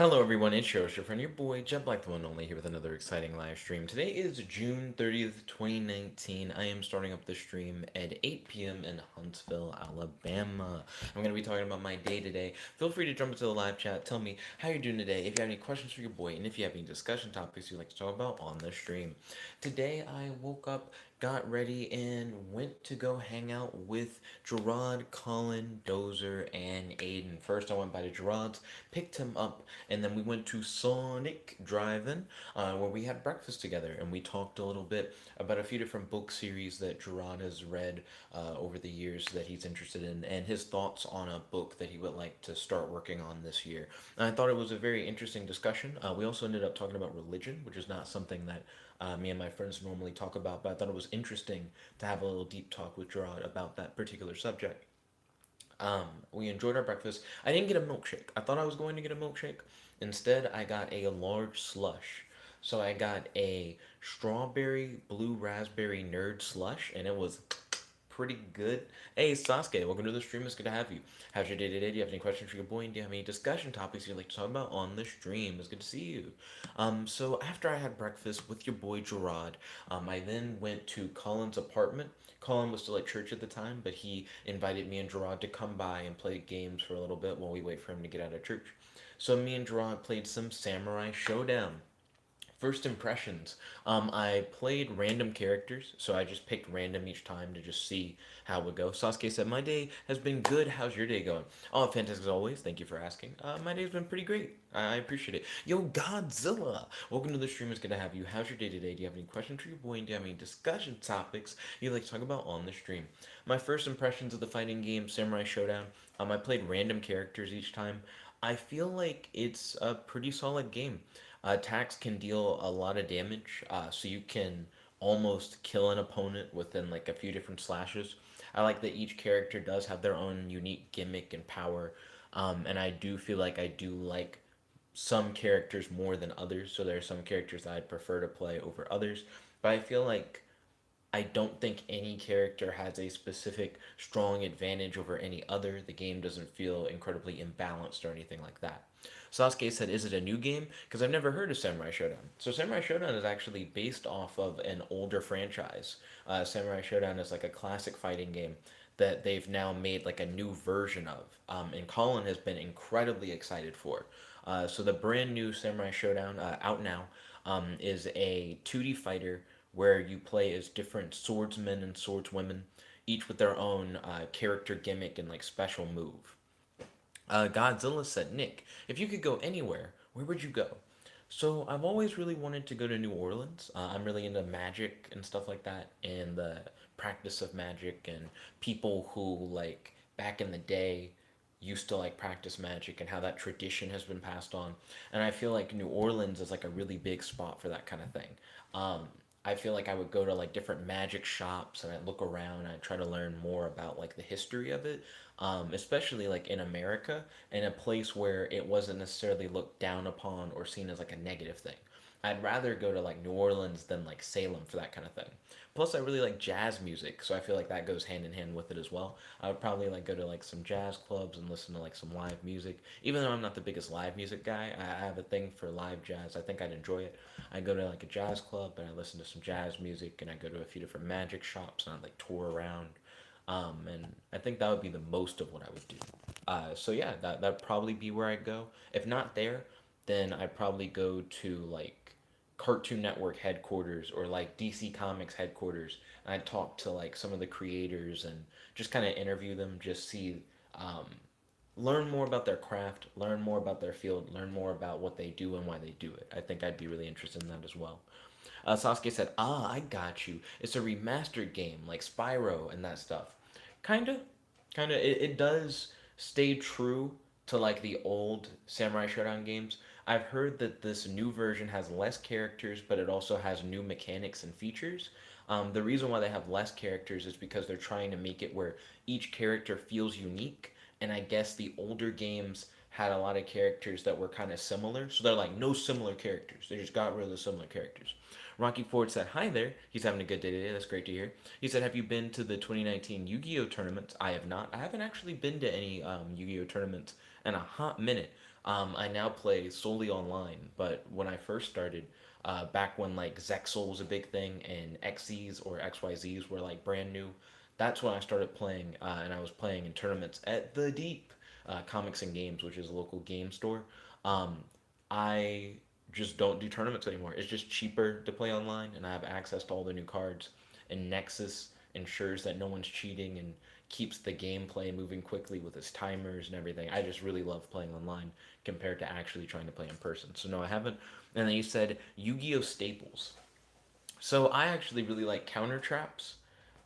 Hello everyone, it's your friend, your boy, Jet Black the One Only, here with another exciting live stream. Today is June 30th, 2019. I am starting up the stream at 8 p.m. in Huntsville, Alabama. I'm going to be talking about my day today. Feel free to jump into the live chat, tell me how you're doing today, if you have any questions for your boy, and if you have any discussion topics you'd like to talk about on the stream. Today I woke up, got ready, and went to go hang out with Gerard, Colin, Dozer, and Aiden. First I went by to Gerard's, picked him up, and then we went to Sonic Drive-In, where we had breakfast together, and we talked a little bit about a few different book series that Gerard has read over the years that he's interested in, and his thoughts on a book that he would like to start working on this year. And I thought it was a very interesting discussion. We also ended up talking about religion, which is not something that me and my friends normally talk about, but I thought it was interesting to have a little deep talk with Gerard about that particular subject. We enjoyed our breakfast. I didn't get a milkshake. I thought I was going to get a milkshake. Instead, I got a large slush. So I got a strawberry blue raspberry nerd slush, and it was pretty good. Hey, Sasuke, welcome to the stream. It's good to have you. How's your day today? Do you have any questions for your boy? And do you have any discussion topics you'd like to talk about on the stream? It's good to see you. So after I had breakfast with your boy Gerard, I then went to Colin's apartment. Colin was still at church at the time, but he invited me and Gerard to come by and play games for a little bit while we wait for him to get out of church. So me and Gerard played some Samurai Showdown. First impressions. I played random characters, so I just picked random each time to just see how it would go. Sasuke said, "My day has been good. How's your day going?" Oh, fantastic as always. Thank you for asking. My day's been pretty great. I appreciate it. Yo, Godzilla! Welcome to the stream. It's good to have you. How's your day today? Do you have any questions for your boy? And do you have any discussion topics you'd like to talk about on the stream? My first impressions of the fighting game, Samurai Showdown. I played random characters each time. I feel like it's a pretty solid game. Attacks can deal a lot of damage, so you can almost kill an opponent within like a few different slashes. I like that each character does have their own unique gimmick and power, and I do feel like I do like some characters more than others. So there are some characters that I'd prefer to play over others, but I feel like I don't think any character has a specific strong advantage over any other. The game doesn't feel incredibly imbalanced or anything like that. Sasuke said, "Is it a new game? Because I've never heard of Samurai Showdown." So Samurai Showdown is actually based off of an older franchise. Samurai Showdown is like a classic fighting game that they've now made like a new version of, and Colin has been incredibly excited for. So the brand new Samurai Showdown, out now, is a 2D fighter where you play as different swordsmen and swordswomen, each with their own character gimmick and like special move. Godzilla said, "Nick, if you could go anywhere, where would you go?" So I've always really wanted to go to New Orleans. I'm really into magic and stuff like that, and the practice of magic, and people who like back in the day used to like practice magic and how that tradition has been passed on. And I feel like New Orleans is like a really big spot for that kind of thing. Um, I feel like I would go to like different magic shops and I'd look around and I'd try to learn more about like the history of it, especially like in America, in a place where it wasn't necessarily looked down upon or seen as like a negative thing. I'd rather go to like New Orleans than like Salem for that kind of thing. Plus, I really like jazz music, so I feel like that goes hand in hand with it as well. I would probably like go to like some jazz clubs and listen to like some live music. Even though I'm not the biggest live music guy, I have a thing for live jazz. I think I'd enjoy it. I go to like a jazz club and I listen to some jazz music, and I go to a few different magic shops and I like tour around. And I think that would be the most of what I would do. So yeah, that'd probably be where I'd go. If not there, then I'd probably go to like Cartoon Network headquarters or like DC Comics headquarters. And I'd talk to like some of the creators and just kind of interview them, just see, um, learn more about their craft, learn more about their field, learn more about what they do and why they do it. I think I'd be really interested in that as well. Sasuke said, "Ah, I got you. It's a remastered game like Spyro and that stuff." Kinda, kinda. It does stay true to like the old Samurai Showdown games. I've heard that this new version has less characters, but it also has new mechanics and features. The reason why they have less characters is because they're trying to make it where each character feels unique. And I guess the older games had a lot of characters that were kind of similar. So they're like, no similar characters. They just got rid of the similar characters. Rocky Ford said, "Hi there." He's having a good day today. That's great to hear. He said, "Have you been to the 2019 Yu Gi Oh tournaments?" I have not. I haven't actually been to any Yu Gi Oh tournaments in a hot minute. I now play solely online, but when I first started, back when like Zexal was a big thing and XZs or XYZs were like brand new, that's when I started playing, and I was playing in tournaments at the Deep Comics and Games, which is a local game store. Um, I just don't do tournaments anymore. It's just cheaper to play online, and I have access to all the new cards. And Nexus ensures that no one's cheating and keeps the gameplay moving quickly with its timers and everything. I just really love playing online compared to actually trying to play in person. So no, I haven't. And then you said Yu-Gi-Oh staples. So I actually really like counter traps.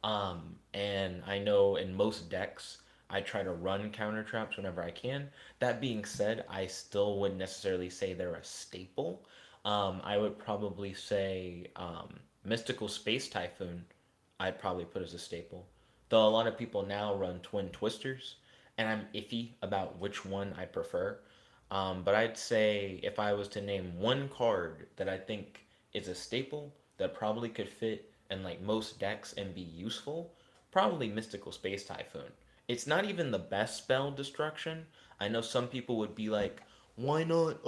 And I know in most decks, I try to run counter traps whenever I can. That being said, I still wouldn't necessarily say they're a staple. I would probably say Mystical Space Typhoon, I'd probably put as a staple. Though a lot of people now run Twin Twisters, and I'm iffy about which one I prefer. But I'd say if I was to name one card that I think is a staple that probably could fit in like most decks and be useful, probably Mystical Space Typhoon. It's not even the best spell destruction. I know some people would be like, why not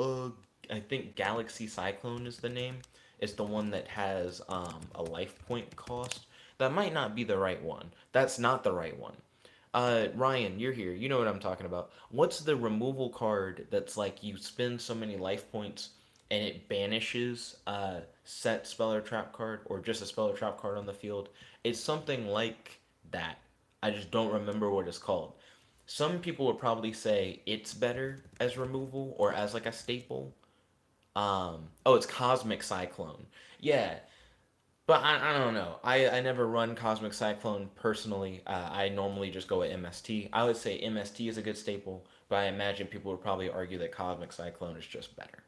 I think Galaxy Cyclone is the name. It's the one that has a life point cost. That might not be the right one. That's not the right one. Ryan, you're here. You know what I'm talking about. What's the removal card that's like you spend so many life points and it banishes a set spell or trap card or just a spell or trap card on the field? It's something like that. I just don't remember what it's called. Some people would probably say it's better as removal or as like a staple. Oh, it's Cosmic Cyclone. Yeah, but I don't know. I never run Cosmic Cyclone personally. I normally just go with MST. I would say MST is a good staple, but I imagine people would probably argue that Cosmic Cyclone is just better.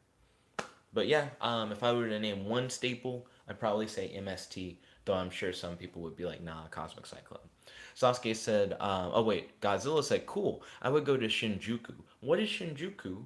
But yeah, if I were to name one staple, I'd probably say MST, though I'm sure some people would be like, nah, Cosmic Cyclone. Sasuke said, oh wait, Godzilla said, cool, I would go to Shinjuku. What is Shinjuku?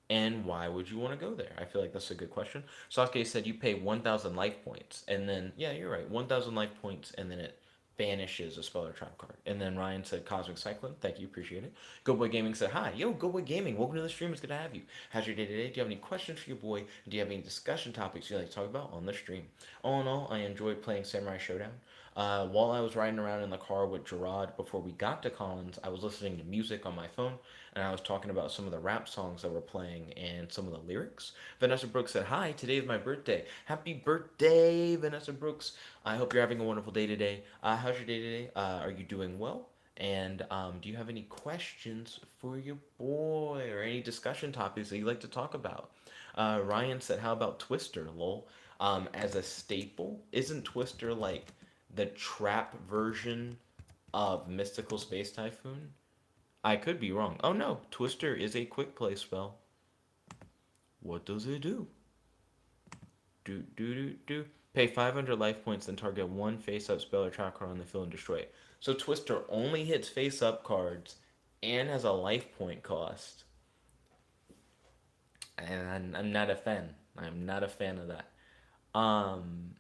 And why would you want to go there? I feel like that's a good question. Sasuke said you pay 1,000 life points, and then yeah, you're right, 1,000 life points, and then it banishes a spell or trap card. And then Ryan said Cosmic Cyclone. Thank you, appreciate it. Go Boy Gaming said hi. Yo, Go Boy Gaming, welcome to the stream. It's good to have you. How's your day today? Do you have any questions for your boy? Do you have any discussion topics you'd like to talk about on the stream? All in all, I enjoyed playing Samurai Showdown. While I was riding around in the car with Gerard before we got to Collins, I was listening to music on my phone and I was talking about some of the rap songs that were playing and some of the lyrics. Vanessa Brooks said, hi, today is my birthday. Happy birthday, Vanessa Brooks. I hope you're having a wonderful day today. How's your day today? Are you doing well? And do you have any questions for your boy or any discussion topics that you'd like to talk about? Ryan said, how about Twister, lol? As a staple, isn't Twister like the trap version of Mystical Space Typhoon? I could be wrong. Oh no, Twister is a quick play spell. What does it do? Do do do do. Pay 500 life points, then target one face-up spell or trap card on the field and destroy it. So Twister only hits face-up cards and has a life point cost. And I'm not a fan. I'm not a fan of that. Um,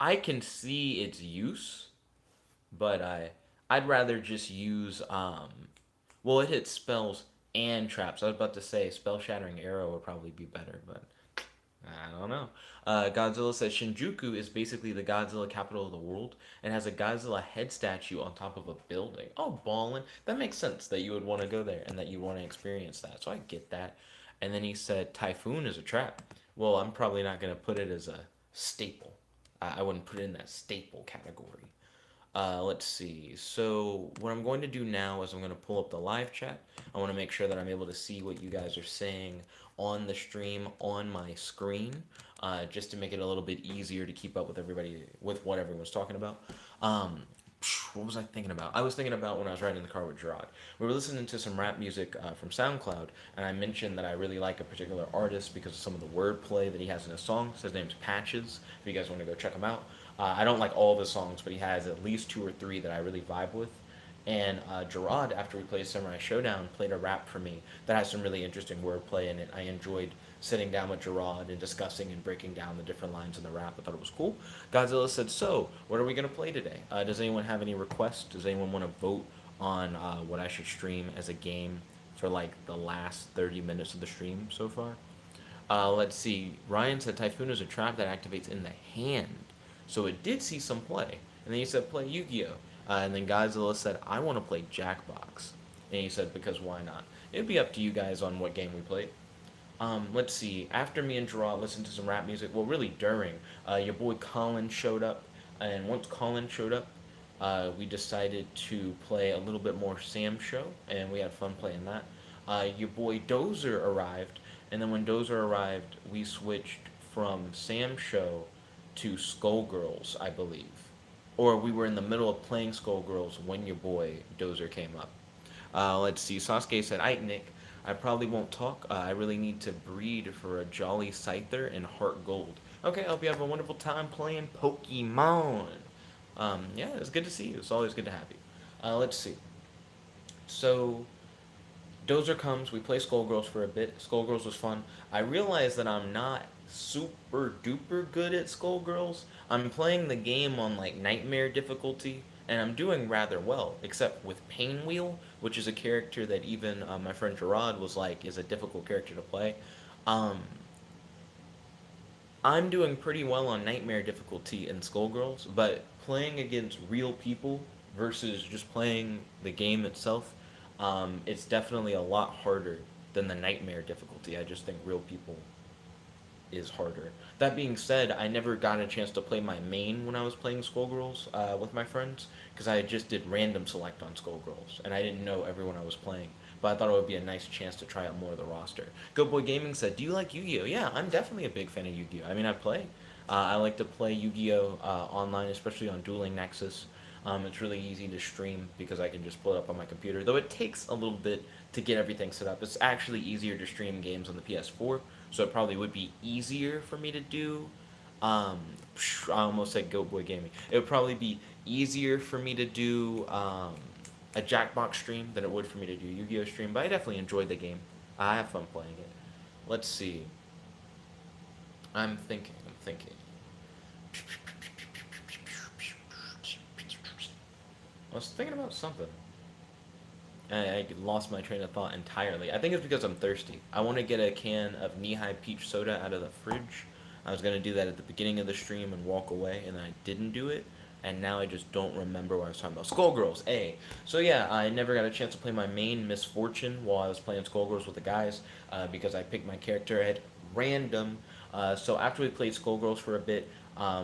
I can see its use, but I'd rather just use well, it hits spells and traps. I was about to say spell shattering arrow would probably be better, but I don't know. Godzilla says Shinjuku is basically the Godzilla capital of the world and has a Godzilla head statue on top of a building. Oh, ballin'. That makes sense that you would want to go there and that you want to experience that. So I get that. And then he said Typhoon is a trap. Well, I'm probably not going to put it as a staple. I wouldn't put it in that staple category. Let's see. So what I'm going to do now is I'm going to pull up the live chat. I want to make sure that I'm able to see what you guys are saying on the stream on my screen, just to make it a little bit easier to keep up with everybody with what everyone's talking about. Um, what was I thinking about? I was thinking about when I was riding in the car with Gerard. We were listening to some rap music from SoundCloud, and I mentioned that I really like a particular artist because of some of the wordplay that he has in his songs. His name's Patches. If you guys want to go check him out. I don't like all of his songs, but he has at least two or three that I really vibe with. And Gerard, after we played Samurai Showdown, played a rap for me that has some really interesting wordplay in it. I enjoyed sitting down with Gerard and discussing and breaking down the different lines in the rap. I thought it was cool. Godzilla said, so, what are we going to play today? Does anyone have any requests? Does anyone want to vote on what I should stream as a game for like the last 30 minutes of the stream so far. Let's see. Ryan said Typhoon is a trap that activates in the hand. So it did see some play. And then he said play Yu-Gi-Oh! And then Godzilla said, I want to play Jackbox. And he said, because why not? It'd be up to you guys on what game we played. Let's see. After me and Gerard listened to some rap music, well, really during, your boy Colin showed up. And once Colin showed up, we decided to play a little bit more Sam Show, and we had fun playing that. Your boy Dozer arrived, and then when Dozer arrived, we switched from Sam Show to Skullgirls, I believe. Or we were in the middle of playing Skullgirls when your boy Dozer came up. Let's see. Sasuke said, "Ike Nick, I probably won't talk. I really need to breed for a Jolly Scyther and Heart Gold. Okay, I hope you have a wonderful time playing Pokemon. Yeah, it's good to see you. It's always good to have you. Let's see. So Dozer comes. We play Skullgirls for a bit. Skullgirls was fun. I realized that I'm not super duper good at Skullgirls. I'm playing the game on like Nightmare difficulty, and I'm doing rather well, except with Painwheel, which is a character that even my friend Gerard was like is a difficult character to play. Um, I'm doing pretty well on Nightmare difficulty in Skullgirls, but playing against real people versus just playing the game itself, it's definitely a lot harder than the Nightmare difficulty. I just think real people is harder. That being said, I never got a chance to play my main when I was playing Skullgirls with my friends because I just did random select on Skullgirls and I didn't know everyone I was playing. But I thought it would be a nice chance to try out more of the roster. Good Boy Gaming said, "Do you like Yu-Gi-Oh?" Yeah, I'm definitely a big fan of Yu-Gi-Oh. I mean, I play. I like to play Yu-Gi-Oh online, especially on Dueling Nexus. It's really easy to stream because I can just pull it up on my computer. Though it takes a little bit to get everything set up. It's actually easier to stream games on the PS4, so it probably would be easier for me to do. Um, I almost said Goat Boy Gaming. It would probably be easier for me to do a Jackbox stream than it would for me to do Yu-Gi-Oh stream, but I definitely enjoyed the game. I have fun playing it. Let's see. I'm thinking. I was thinking about something. I lost my train of thought entirely. I think it's because I'm thirsty. I want to get a can of knee-high peach soda out of the fridge. I was going to do that at the beginning of the stream and walk away, and I didn't do it. And now I just don't remember what I was talking about. Skullgirls, A. So yeah, I never got a chance to play my main Misfortune while I was playing Skullgirls with the guys because I picked my character at random. So after we played Skullgirls for a bit,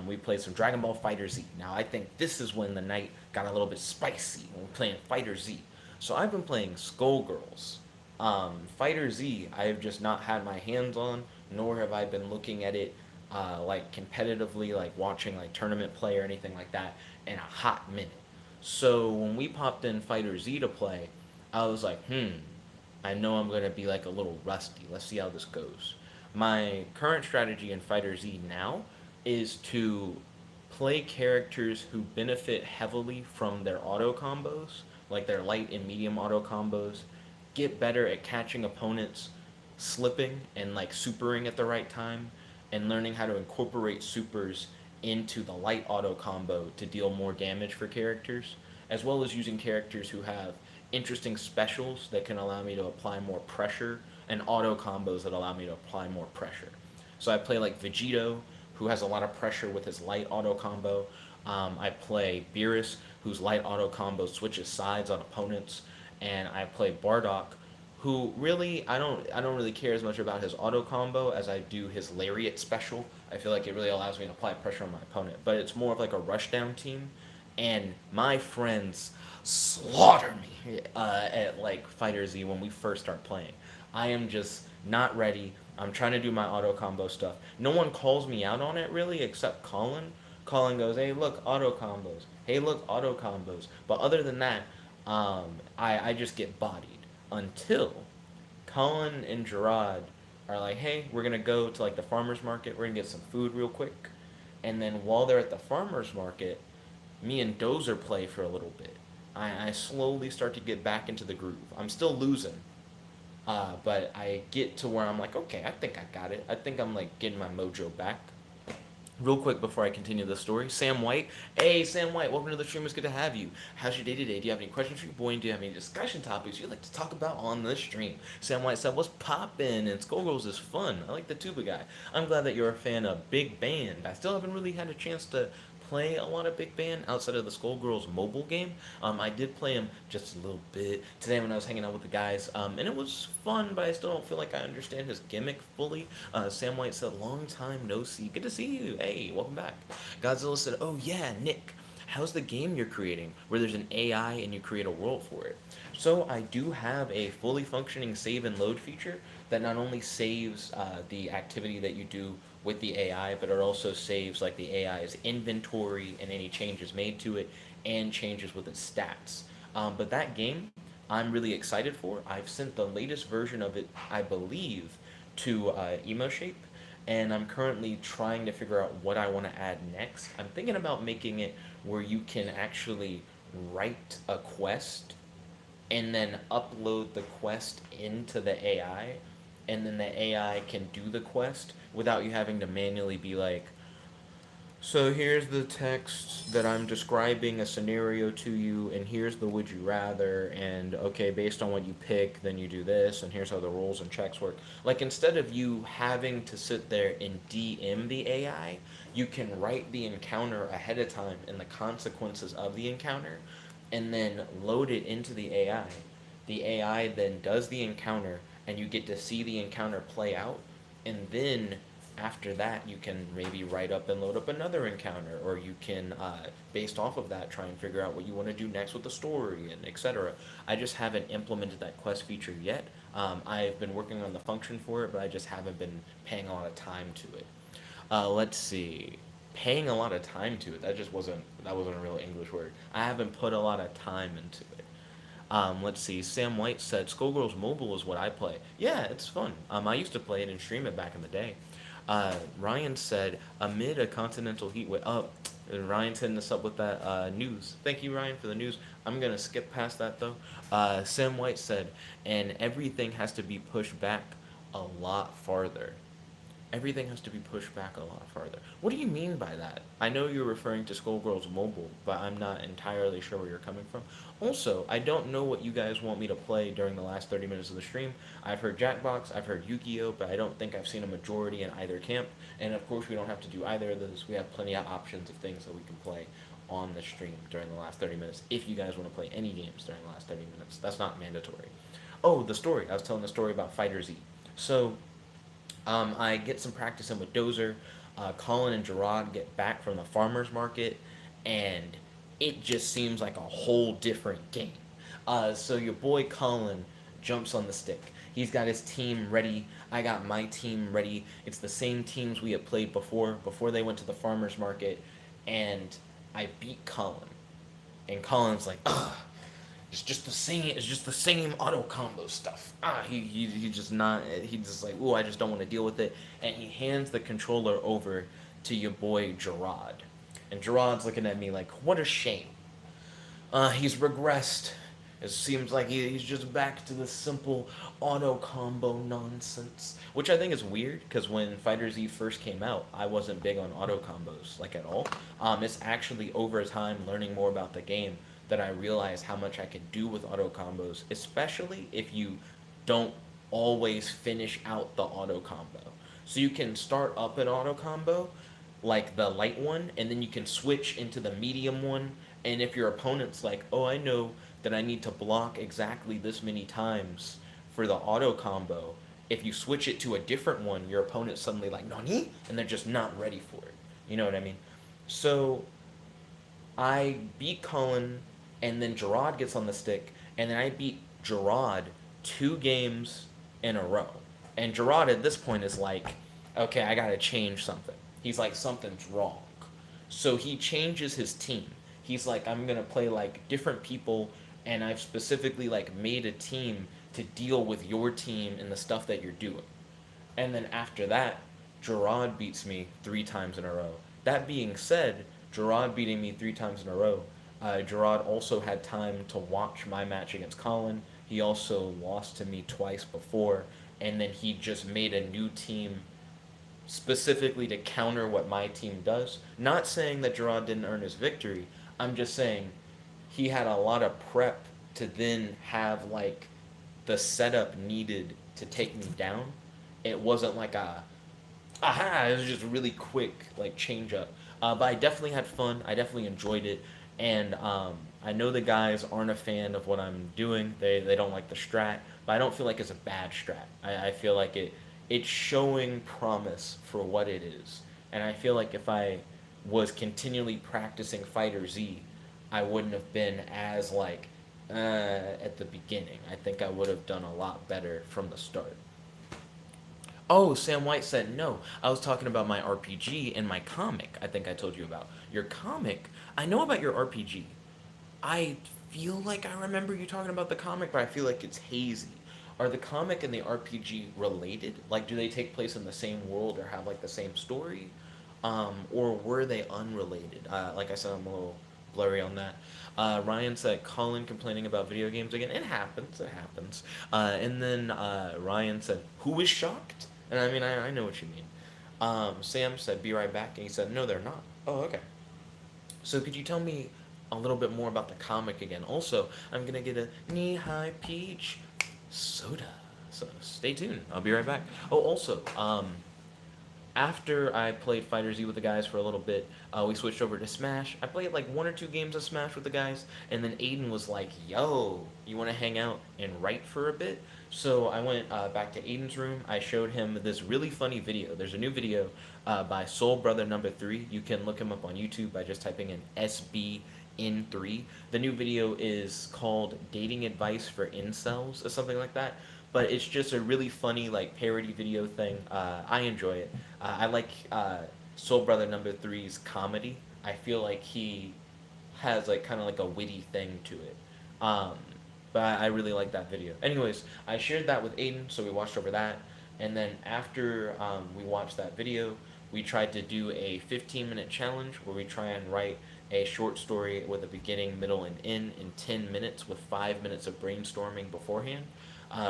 we played some Dragon Ball Fighter Z. Now I think this is when the night got a little bit spicy when we're playing Fighter Z. So I've been playing Skullgirls. Fighter Z, I've just not had my hands on, nor have I been looking at it like competitively, like watching like tournament play or anything like that in a hot minute. So when we popped in Fighter Z to play, I was like, I know I'm gonna be like a little rusty. Let's see how this goes. My current strategy in Fighter Z now is to play characters who benefit heavily from their auto combos, like their light and medium auto combos, get better at catching opponents slipping and like supering at the right time, and learning how to incorporate supers into the light auto combo to deal more damage for characters, as well as using characters who have interesting specials that can allow me to apply more pressure and auto combos that allow me to apply more pressure. So I play like Vegito, who has a lot of pressure with his light auto combo. I play Beerus, whose light auto combo switches sides on opponents, and I play Bardock, who really I don't really care as much about his auto combo as I do his lariat special. I feel like it really allows me to apply pressure on my opponent, but it's more of like a rushdown team, and my friends slaughter me at like Fighter Z when we first start playing. I am just not ready. I'm trying to do my auto combo stuff. No one calls me out on it really except Colin. Colin goes, "Hey, look, auto combos. Hey, look, auto combos." But other than that, I just get bodied until Colin and Gerard are like, "Hey, we're gonna go to like the farmer's market. We're gonna get some food real quick." And then while they're at the farmer's market, me and Dozer play for a little bit. I slowly start to get back into the groove. I'm still losing, but I get to where I'm like, okay, I think I got it. I think I'm like getting my mojo back. Real quick before I continue the story, Sam White. Hey, Sam White, welcome to the stream. It's good to have you. How's your day today? Do you have any questions for your boy? And do you have any discussion topics you'd like to talk about on the stream? Sam White said, "What's poppin'? And Skullgirls is fun. I like the tuba guy. I'm glad that you're a fan of Big Band. I still haven't really had a chance to play a lot of Big Band outside of the Skullgirls mobile game. I did play him just a little bit today when I was hanging out with the guys, and it was fun, but I still don't feel like I understand his gimmick fully. Sam White said, "Long time no see. Good to see you. Hey, welcome back." Godzilla said, "Oh yeah, Nick. How's the game you're creating where there's an AI and you create a world for it?" So I do have a fully functioning save and load feature that not only saves the activity that you do with the AI, but it also saves like the AI's inventory and any changes made to it and changes with its stats. But that game, I'm really excited for. I've sent the latest version of it, I believe, to Emo Shape, and I'm currently trying to figure out what I want to add next. I'm thinking about making it where you can actually write a quest and then upload the quest into the AI, and then the AI can do the quest without you having to manually be like, so here's the text that I'm describing a scenario to you, and here's the would you rather, and okay, based on what you pick, then you do this, and here's how the rules and checks work. Like, instead of you having to sit there and DM the AI, you can write the encounter ahead of time and the consequences of the encounter, and then load it into the AI. The AI then does the encounter, and you get to see the encounter play out, and then after that you can maybe write up and load up another encounter, or you can based off of that try and figure out what you want to do next with the story and etc. I just haven't implemented that quest feature yet. I've been working on the function for it, but I just haven't been paying a lot of time to it. Let's see, paying a lot of time to it, that wasn't a real English word. I haven't put a lot of time into it. Let's see. Sam White said, "Skullgirls Mobile is what I play." Yeah, it's fun. I used to play it and stream it back in the day. Ryan said, "Amid a continental heat wave." Oh, Ryan's hitting us up with that news. Thank you, Ryan, for the news. I'm gonna skip past that though. Sam White said, "And everything has to be pushed back a lot farther." Everything has to be pushed back a lot farther. What do you mean by that? I know you're referring to Skullgirls Mobile, but I'm not entirely sure where you're coming from. Also, I don't know what you guys want me to play during the last 30 minutes of the stream. I've heard Jackbox, I've heard Yu-Gi-Oh, but I don't think I've seen a majority in either camp. And of course, we don't have to do either of those. We have plenty of options of things that we can play on the stream during the last 30 minutes if you guys want to play any games during the last 30 minutes. That's not mandatory. Oh, the story. I was telling the story about Fighter Z. So, I get some practice in with Dozer. Colin and Gerard get back from the farmer's market, and it just seems like a whole different game. So your boy Colin jumps on the stick. He's got his team ready. I got my team ready. It's the same teams we had played before they went to the farmer's market, and I beat Colin. And Colin's like, ugh, it's just the same. It's just the same auto combo stuff. He just not. He just like, ooh, I just don't want to deal with it. And he hands the controller over to your boy Gerard, and Gerard's looking at me like, what a shame. He's regressed. It seems like he's just back to the simple auto combo nonsense, which I think is weird because when Fighter Z first came out, I wasn't big on auto combos like at all. It's actually over time learning more about the game that I realized how much I could do with auto combos, especially if you don't always finish out the auto combo. So you can start up an auto combo, like the light one, and then you can switch into the medium one. And if your opponent's like, oh, I know that I need to block exactly this many times for the auto combo, if you switch it to a different one, your opponent's suddenly like, Nani? And they're just not ready for it. You know what I mean? So I beat Colin, and then Gerard gets on the stick, and then I beat Gerard 2 games in a row. And Gerard at this point is like, okay, I gotta change something. He's like, something's wrong. So he changes his team. He's like, I'm gonna play like different people, and I've specifically like made a team to deal with your team and the stuff that you're doing. And then after that, Gerard beats me 3 times in a row. That being said, Gerard beating me 3 times in a row, Gerard also had time to watch my match against Colin. He also lost to me twice before, and then he just made a new team specifically to counter what my team does. Not saying that Gerard didn't earn his victory. I'm just saying he had a lot of prep to then have like the setup needed to take me down. It wasn't like a aha. It was just really quick like change up. But I definitely had fun. I definitely enjoyed it, and I know the guys aren't a fan of what I'm doing. They don't like the strat, but I don't feel like it's a bad strat. I feel like it's showing promise for what it is, and I feel like if I was continually practicing Fighter Z, I wouldn't have been as like at the beginning. I think I would have done a lot better from the start. Oh, Sam White said no. I was talking about my RPG and my comic. I think I told you about your comic. I know about your RPG. I feel like I remember you talking about the comic, but I feel like it's hazy. Are the comic and the RPG related? Like, do they take place in the same world or have like the same story, or were they unrelated? Like I said, I'm a little blurry on that. Ryan said Colin complaining about video games again. It happens. It happens. And then Ryan said, "Who is shocked?" And I mean, I know what you mean. Sam said, "Be right back," and he said, "No, they're not." Oh, okay. So could you tell me a little bit more about the comic again? Also, I'm gonna get a knee-high peach soda. So stay tuned. I'll be right back. Oh, also, after I played Fighter Z with the guys for a little bit, we switched over to Smash. I played like one or two games of Smash with the guys, and then Aiden was like, "Yo, you want to hang out and write for a bit?" So I went back to Aiden's room. I showed him this really funny video. There's a new video by Soul Brother Number 3. You can look him up on YouTube by just typing in SBN3. The new video is called Dating Advice for Incels or something like that, but it's just a really funny like parody video thing. I enjoy it. I like Soul Brother Number Three's comedy. I feel like he has like kind of like a witty thing to it. Um, but I really like that video. Anyways, I shared that with Aiden, so we watched over that. And then after we watched that video, we tried to do a 15-minute challenge where we try and write a short story with a beginning, middle, and end in 10 minutes with 5 minutes of brainstorming beforehand.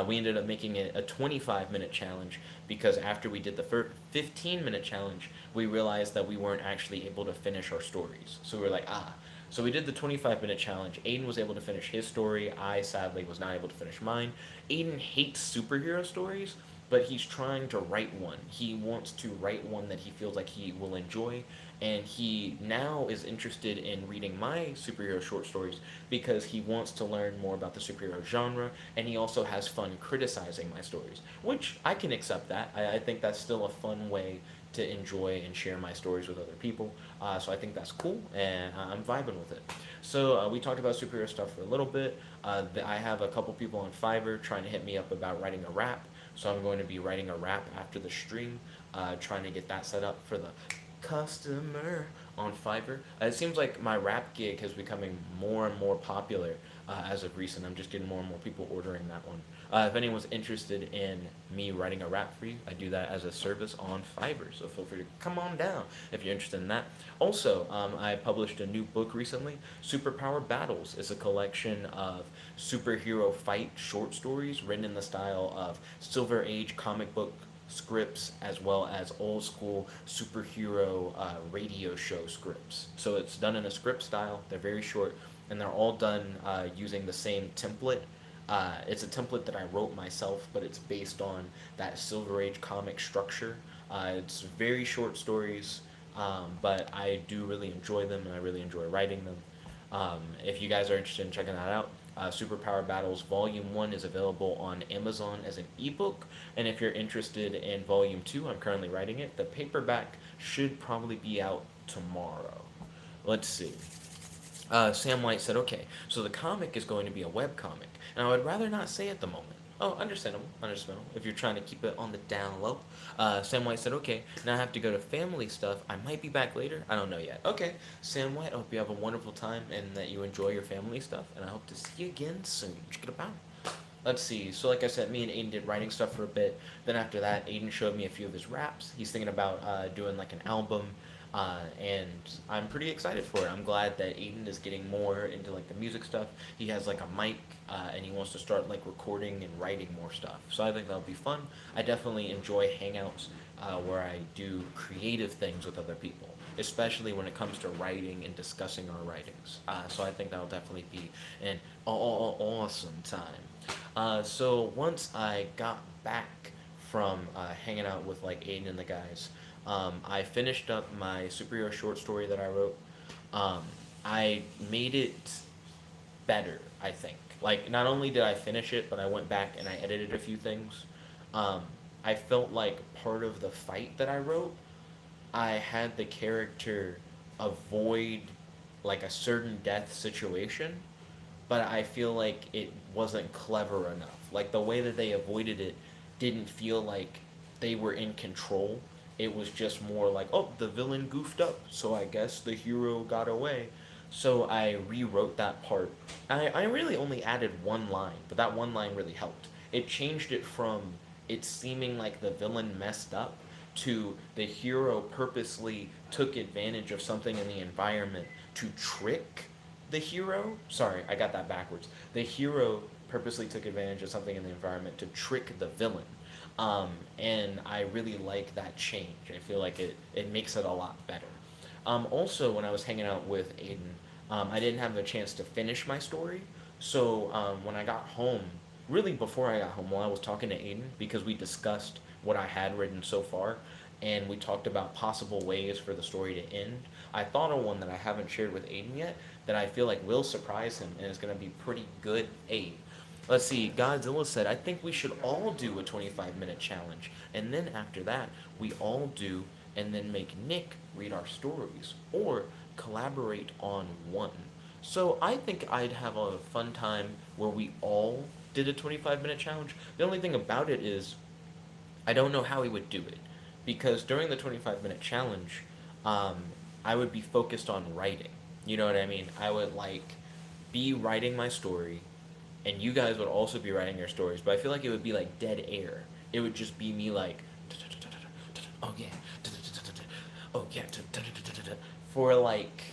We ended up making it a 25-minute challenge because after we did the first 15-minute challenge, we realized that we weren't actually able to finish our stories. So we were like, ah. So we did the 25-minute challenge. Aiden was able to finish his story. I sadly was not able to finish mine. Aiden hates superhero stories, but he's trying to write one. He wants to write one that he feels like he will enjoy, and he now is interested in reading my superhero short stories because he wants to learn more about the superhero genre, and he also has fun criticizing my stories, which I can accept that. I think that's still a fun way to enjoy and share my stories with other people. So I think that's cool, and I'm vibing with it. So we talked about superhero stuff for a little bit. I have a couple people on Fiverr trying to hit me up about writing a rap. So I'm going to be writing a rap after the stream, trying to get that set up for the customer on Fiverr. It seems like my rap gig is becoming more and more popular as of recent. I'm just getting more and more people ordering that one. If anyone's interested in me writing a rap for you, I do that as a service on Fiverr. So feel free to come on down if you're interested in that. Also, I published a new book recently. Superpower Battles is a collection of superhero fight short stories written in the style of Silver Age comic book scripts as well as old school superhero radio show scripts. So it's done in a script style. They're very short and they're all done using the same template. It's a template that I wrote myself, but it's based on that Silver Age comic structure. It's very short stories, but I do really enjoy them and I really enjoy writing them. If you guys are interested in checking that out, Superpower Battles Volume 1 is available on Amazon as an ebook. And if you're interested in Volume 2, I'm currently writing it. The paperback should probably be out tomorrow. Let's see. Sam White said, okay, so the comic is going to be a web comic. And I would rather not say at the moment. Oh, understandable, understandable. If you're trying to keep it on the down low. Sam White said, okay, now I have to go to family stuff. I might be back later. I don't know yet. Okay, Sam White, I hope you have a wonderful time and that you enjoy your family stuff. And I hope to see you again soon. Let's see. So like I said, me and Aiden did writing stuff for a bit. Then after that, Aiden showed me a few of his raps. He's thinking about doing like an album. And I'm pretty excited for it. I'm glad that Aiden is getting more into like the music stuff. He has like a mic, and he wants to start like recording and writing more stuff. So I think that'll be fun. I definitely enjoy hangouts where I do creative things with other people, especially when it comes to writing and discussing our writings. So I think that'll definitely be an awesome time. So once I got back from hanging out with like Aiden and the guys, I finished up my superhero short story that I wrote. Um, I made it better, I think. Like, not only did I finish it, but I went back and I edited a few things. Um, I felt like part of the fight that I wrote, I had the character avoid like a certain death situation, but I feel like it wasn't clever enough. Like the way that they avoided it didn't feel like they were in control. It was just more like, oh, the villain goofed up, so I guess the hero got away. So I rewrote that part. I really only added one line, but that one line really helped. It changed it from it seeming like the villain messed up to the hero purposely took advantage of something in the environment to trick the hero. Sorry, I got that backwards. The hero purposely took advantage of something in the environment to trick the villain. And I really like that change. I feel like it makes it a lot better. Also, when I was hanging out with Aiden, I didn't have the chance to finish my story. So when I got home, really before I got home, while I was talking to Aiden, because we discussed what I had written so far, and we talked about possible ways for the story to end, I thought of one that I haven't shared with Aiden yet that I feel like will surprise him and is going to be pretty good. Let's see, Godzilla said, I think we should all do a 25-minute challenge. And then after that, we all do, and then make Nick read our stories, or collaborate on one. So I think I'd have a fun time where we all did a 25-minute challenge. The only thing about it is I don't know how he would do it, because during the 25-minute challenge, um, I would be focused on writing. You know what I mean? I would like be writing my story, and you guys would also be writing your stories. But I feel like it would be like dead air. It would just be me like, oh yeah, oh yeah, for like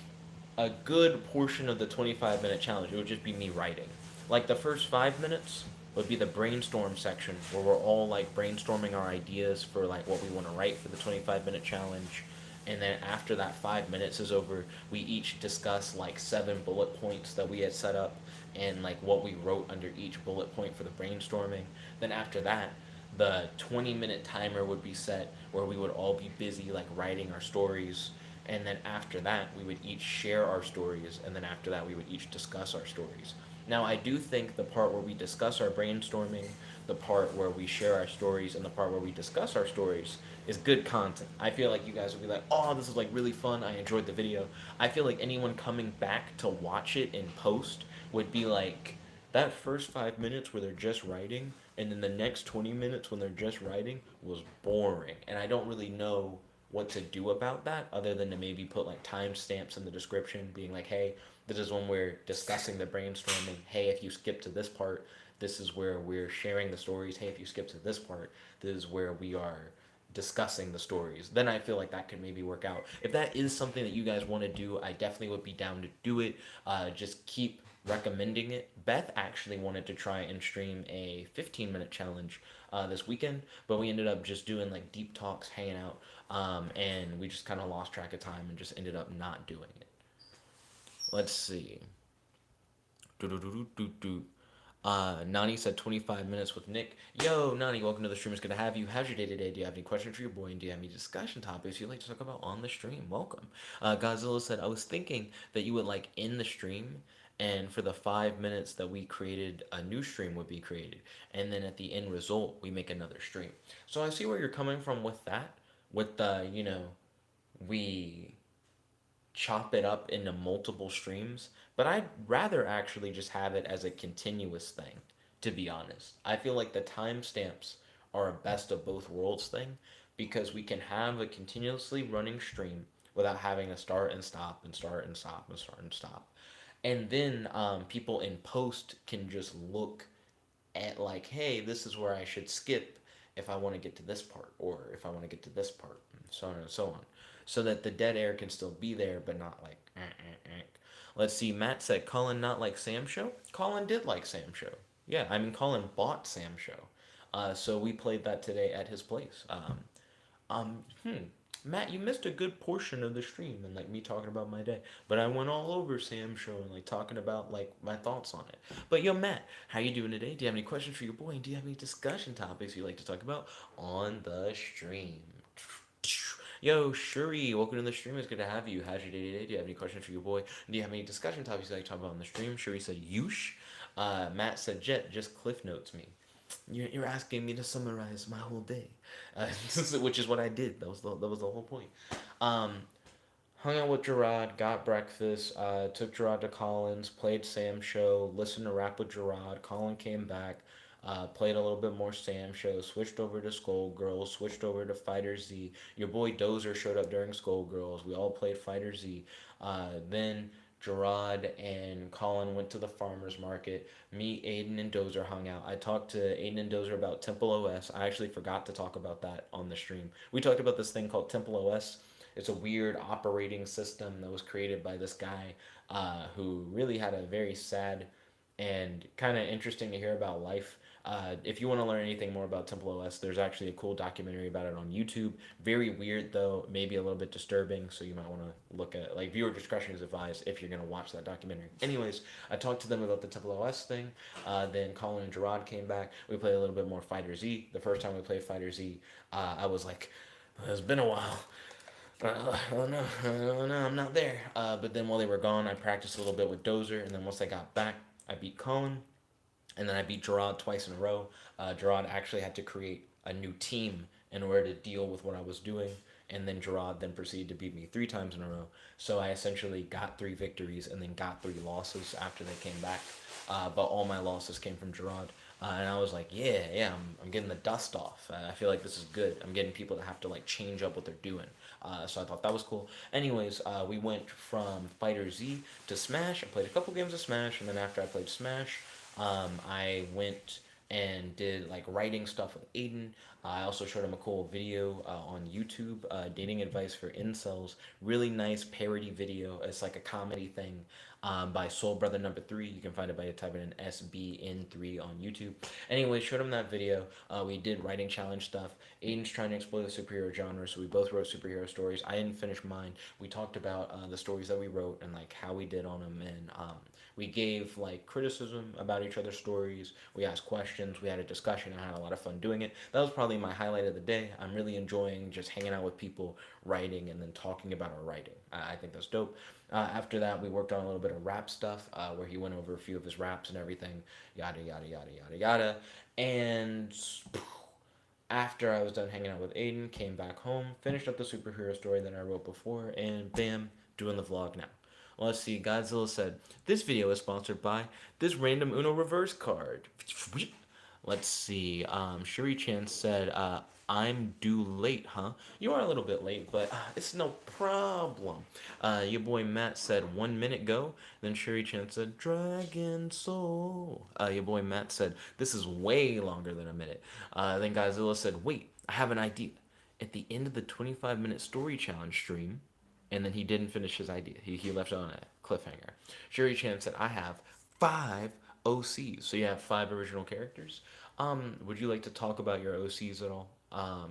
a good portion of the 25-minute challenge. It would just be me writing. Like the first 5 minutes would be the brainstorm section where we're all like brainstorming our ideas for like what we want to write for the 25-minute challenge. And then after that 5 minutes is over, we each discuss like 7 bullet points that we had set up and like what we wrote under each bullet point for the brainstorming. Then after that, the 20-minute timer would be set where we would all be busy like writing our stories. And then after that, we would each share our stories, and then after that, we would each discuss our stories. Now, I do think the part where we discuss our brainstorming, the part where we share our stories, and the part where we discuss our stories is good content. I feel like you guys would be like, oh, this is like really fun. I enjoyed the video. I feel like anyone coming back to watch it in post would be like, that first 5 minutes where they're just writing, and then the next 20 minutes when they're just writing was boring. And I don't really know what to do about that other than to maybe put like timestamps in the description being like, hey, this is when we're discussing the brainstorming. Hey, if you skip to this part, this is where we're sharing the stories. Hey, if you skip to this part, this is where we are discussing the stories. Then I feel like that could maybe work out. If that is something that you guys want to do, I definitely would be down to do it. Just keep recommending it. Beth actually wanted to try and stream a 15-minute challenge this weekend, but we ended up just doing like deep talks, hanging out, and we just kind of lost track of time and just ended up not doing it. Let's see. Do. Nani said 25 minutes with Nick. Yo, Nani, welcome to the stream. It's good to have you. How's your day today? Do you have any questions for your boy? And do you have any discussion topics you'd like to talk about on the stream? Welcome. Godzilla said, I was thinking that you would like end the stream, and for the 5 minutes that we created, a new stream would be created. And then at the end result, we make another stream. So I see where you're coming from with that. With the, we chop it up into multiple streams, but I'd rather actually just have it as a continuous thing, to be honest. I feel like the timestamps are a best of both worlds thing because we can have a continuously running stream without having to start and stop and start and stop and start and stop. And then people in post can just look at like, hey, this is where I should skip if I want to get to this part, or if I want to get to this part, and so on and so on, so that the dead air can still be there, but not like. Let's see. Matt said Colin not like Sam Show. Colin did like Sam Show. Yeah, I mean Colin bought Sam Show, so we played that today at his place. Um, hmm. Matt, you missed a good portion of the stream and like me talking about my day, but I went all over Sam's show and like talking about like my thoughts on it. But yo, Matt, how you doing today? Do you have any questions for your boy? And do you have any discussion topics you'd like to talk about on the stream? Yo, Shuri, welcome to the stream. It's good to have you. How's your day today? Do you have any questions for your boy? Do you have any discussion topics you'd like to talk about on the stream? Shuri said, "Yush." Matt said, "Jet, just cliff notes me." You're asking me to summarize my whole day, which is what I did. That was the whole point. Um, Hung out with Gerard, got breakfast, took Gerard to Colin's, played Sam's show, listened to rap with Gerard. Colin came back, played a little bit more Sam show, switched over to Skullgirls, switched over to Fighter Z. Your boy Dozer showed up during Skullgirls. We all played Fighter Z. Then Gerard and Colin went to the farmer's market. Me, Aiden, and Dozer hung out. I talked to Aiden and Dozer about Temple OS. I actually forgot to talk about that on the stream. We talked about this thing called Temple OS. It's a weird operating system that was created by this guy who really had a very sad and kind of interesting to hear about life. If you want to learn anything more about Temple OS, there's actually a cool documentary about it on YouTube. Very weird though, maybe a little bit disturbing, so you might want to look at like viewer discretion is advised if you're gonna watch that documentary. Anyways, I talked to them about the Temple OS thing. Then Colin and Gerard came back. We played a little bit more Fighter Z. The first time we played Fighter Z, I was like, it's been a while. Oh no, oh no, I'm not there. But then while they were gone, I practiced a little bit with Dozer, and then once I got back, I beat Colin, and then I beat Gerard twice in a row. Gerard actually had to create a new team in order to deal with what I was doing, and then Gerard then proceeded to beat me three times in a row. So I essentially got three victories and then got three losses after they came back. But all my losses came from Gerard. And I was like, yeah, I'm getting the dust off. I feel like this is good. I'm getting people to have to like change up what they're doing. So I thought that was cool. Anyways, we went from Fighter Z to Smash. I played a couple games of Smash, and then after I played Smash, I went and did like writing stuff with Aiden. I also showed him a cool video on YouTube, dating advice for incels. Really nice parody video. It's like a comedy thing by Soul Brother Number 3. You can find it by typing in SBN3 on YouTube. Anyway, showed him that video. We did writing challenge stuff. Aiden's trying to explore the superhero genre, so we both wrote superhero stories. I didn't finish mine. We talked about the stories that we wrote and like how we did on them, and we gave like criticism about each other's stories. We asked questions. We had a discussion. I had a lot of fun doing it. That was probably my highlight of the day. I'm really enjoying just hanging out with people, writing, and then talking about our writing. I think that's dope. After that, we worked on a little bit of rap stuff where he went over a few of his raps and everything, yada, yada, yada, yada, yada. And after I was done hanging out with Aiden, came back home, finished up the superhero story that I wrote before, and bam, doing the vlog now. Well, let's see. Godzilla said, "This video is sponsored by this random Uno reverse card." Let's see. Shuri Chan said, "I'm due late, huh?" You are a little bit late, but it's no problem. Your boy Matt said, "1 minute go." Then Shuri Chan said, "Dragon Soul." Your boy Matt said, "This is way longer than a minute." Then Godzilla said, "Wait, I have an idea." At the end of the 25-minute story challenge stream, and then he didn't finish his idea. He left it on a cliffhanger. Shuri Chan said, "I have 5 OCs." So you have 5 original characters. Would you like to talk about your OCs at all?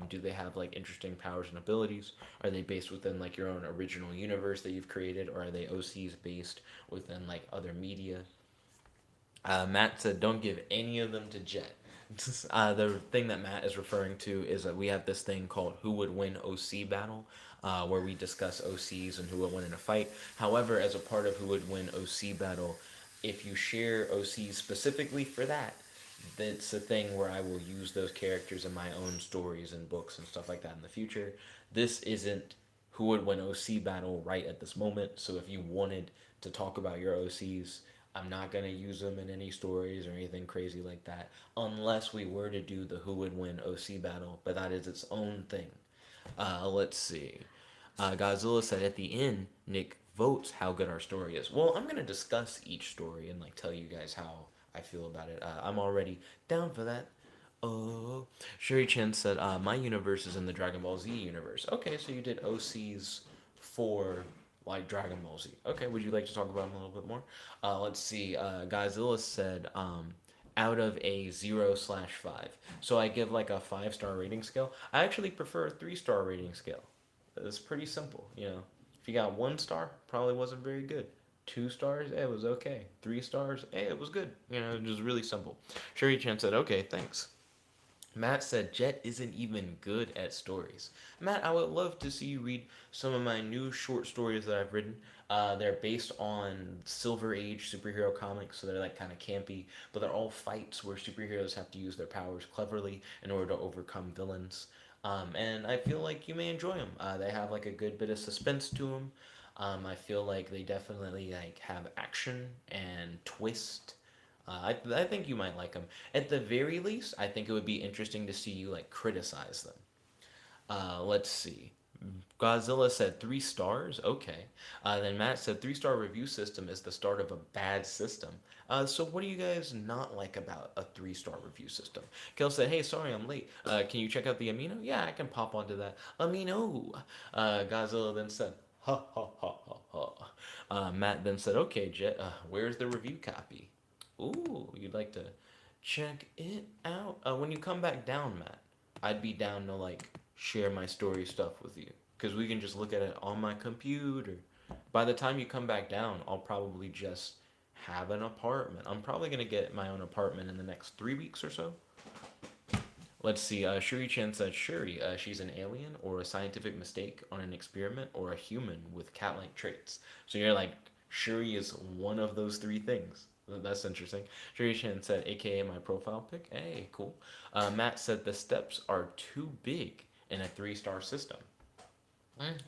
Do they have like interesting powers and abilities? Are they based within like your own original universe that you've created, or are they OCs based within like other media? Matt said, "Don't give any of them to Jet." The thing that Matt is referring to is that we have this thing called Who Would Win OC Battle, where we discuss OCs and who would win in a fight. However, as a part of Who Would Win OC Battle, if you share OCs specifically for that, that's a thing where I will use those characters in my own stories and books and stuff like that in the future. This isn't Who Would Win OC Battle right at this moment, so if you wanted to talk about your OCs, I'm not going to use them in any stories or anything crazy like that, unless we were to do the Who Would Win OC Battle, but that is its own thing. Let's see. Godzilla said at the end, Nick votes how good our story is. Well, I'm gonna discuss each story and like tell you guys how I feel about it. I'm already down for that. Oh, Sherry Chen said, "My universe is in the Dragon Ball Z universe." Okay, so you did OCs for like Dragon Ball Z. Okay, would you like to talk about them a little bit more? Let's see. Godzilla said, "Out of a 0/5." So I give like a 5-star rating scale. I actually prefer a 3-star rating scale. It's pretty simple, you know. If you got 1 star, probably wasn't very good. 2 stars, it was okay. 3 stars, it was good. You know, it was really simple. Sherry Chen said, "Okay, thanks." Matt said Jet isn't even good at stories. Matt, I would love to see you read some of my new short stories that I've written. They're based on Silver Age superhero comics, so they're like kind of campy, but they're all fights where superheroes have to use their powers cleverly in order to overcome villains. And I feel like you may enjoy them. They have like a good bit of suspense to them. I feel like they definitely like have action and twist. I think you might like them. At the very least, I think it would be interesting to see you like criticize them. Let's see. Godzilla said 3 stars. Okay. Then Matt said 3-star review system is the start of a bad system. So what do you guys not like about a 3-star review system? Kel said, "Hey, sorry I'm late. Can you check out the Amino? Yeah, I can pop onto that Amino." Godzilla then said, "Ha ha ha ha ha." Matt then said, "Okay, Jet. Where's the review copy?" Ooh, you'd like to check it out. When you come back down, Matt, I'd be down to like share my story stuff with you because we can just look at it on my computer. By the time you come back down, I'll probably just have an apartment. I'm probably gonna get my own apartment in the next 3 weeks or so. Let's see. Shuri Chen said Shuri. She's an alien or a scientific mistake on an experiment or a human with cat-like traits. So you're like Shuri is one of those three things. That's interesting. Shuri Chen said, AKA my profile pic. Hey, cool. Matt said the steps are too big in a 3-star system.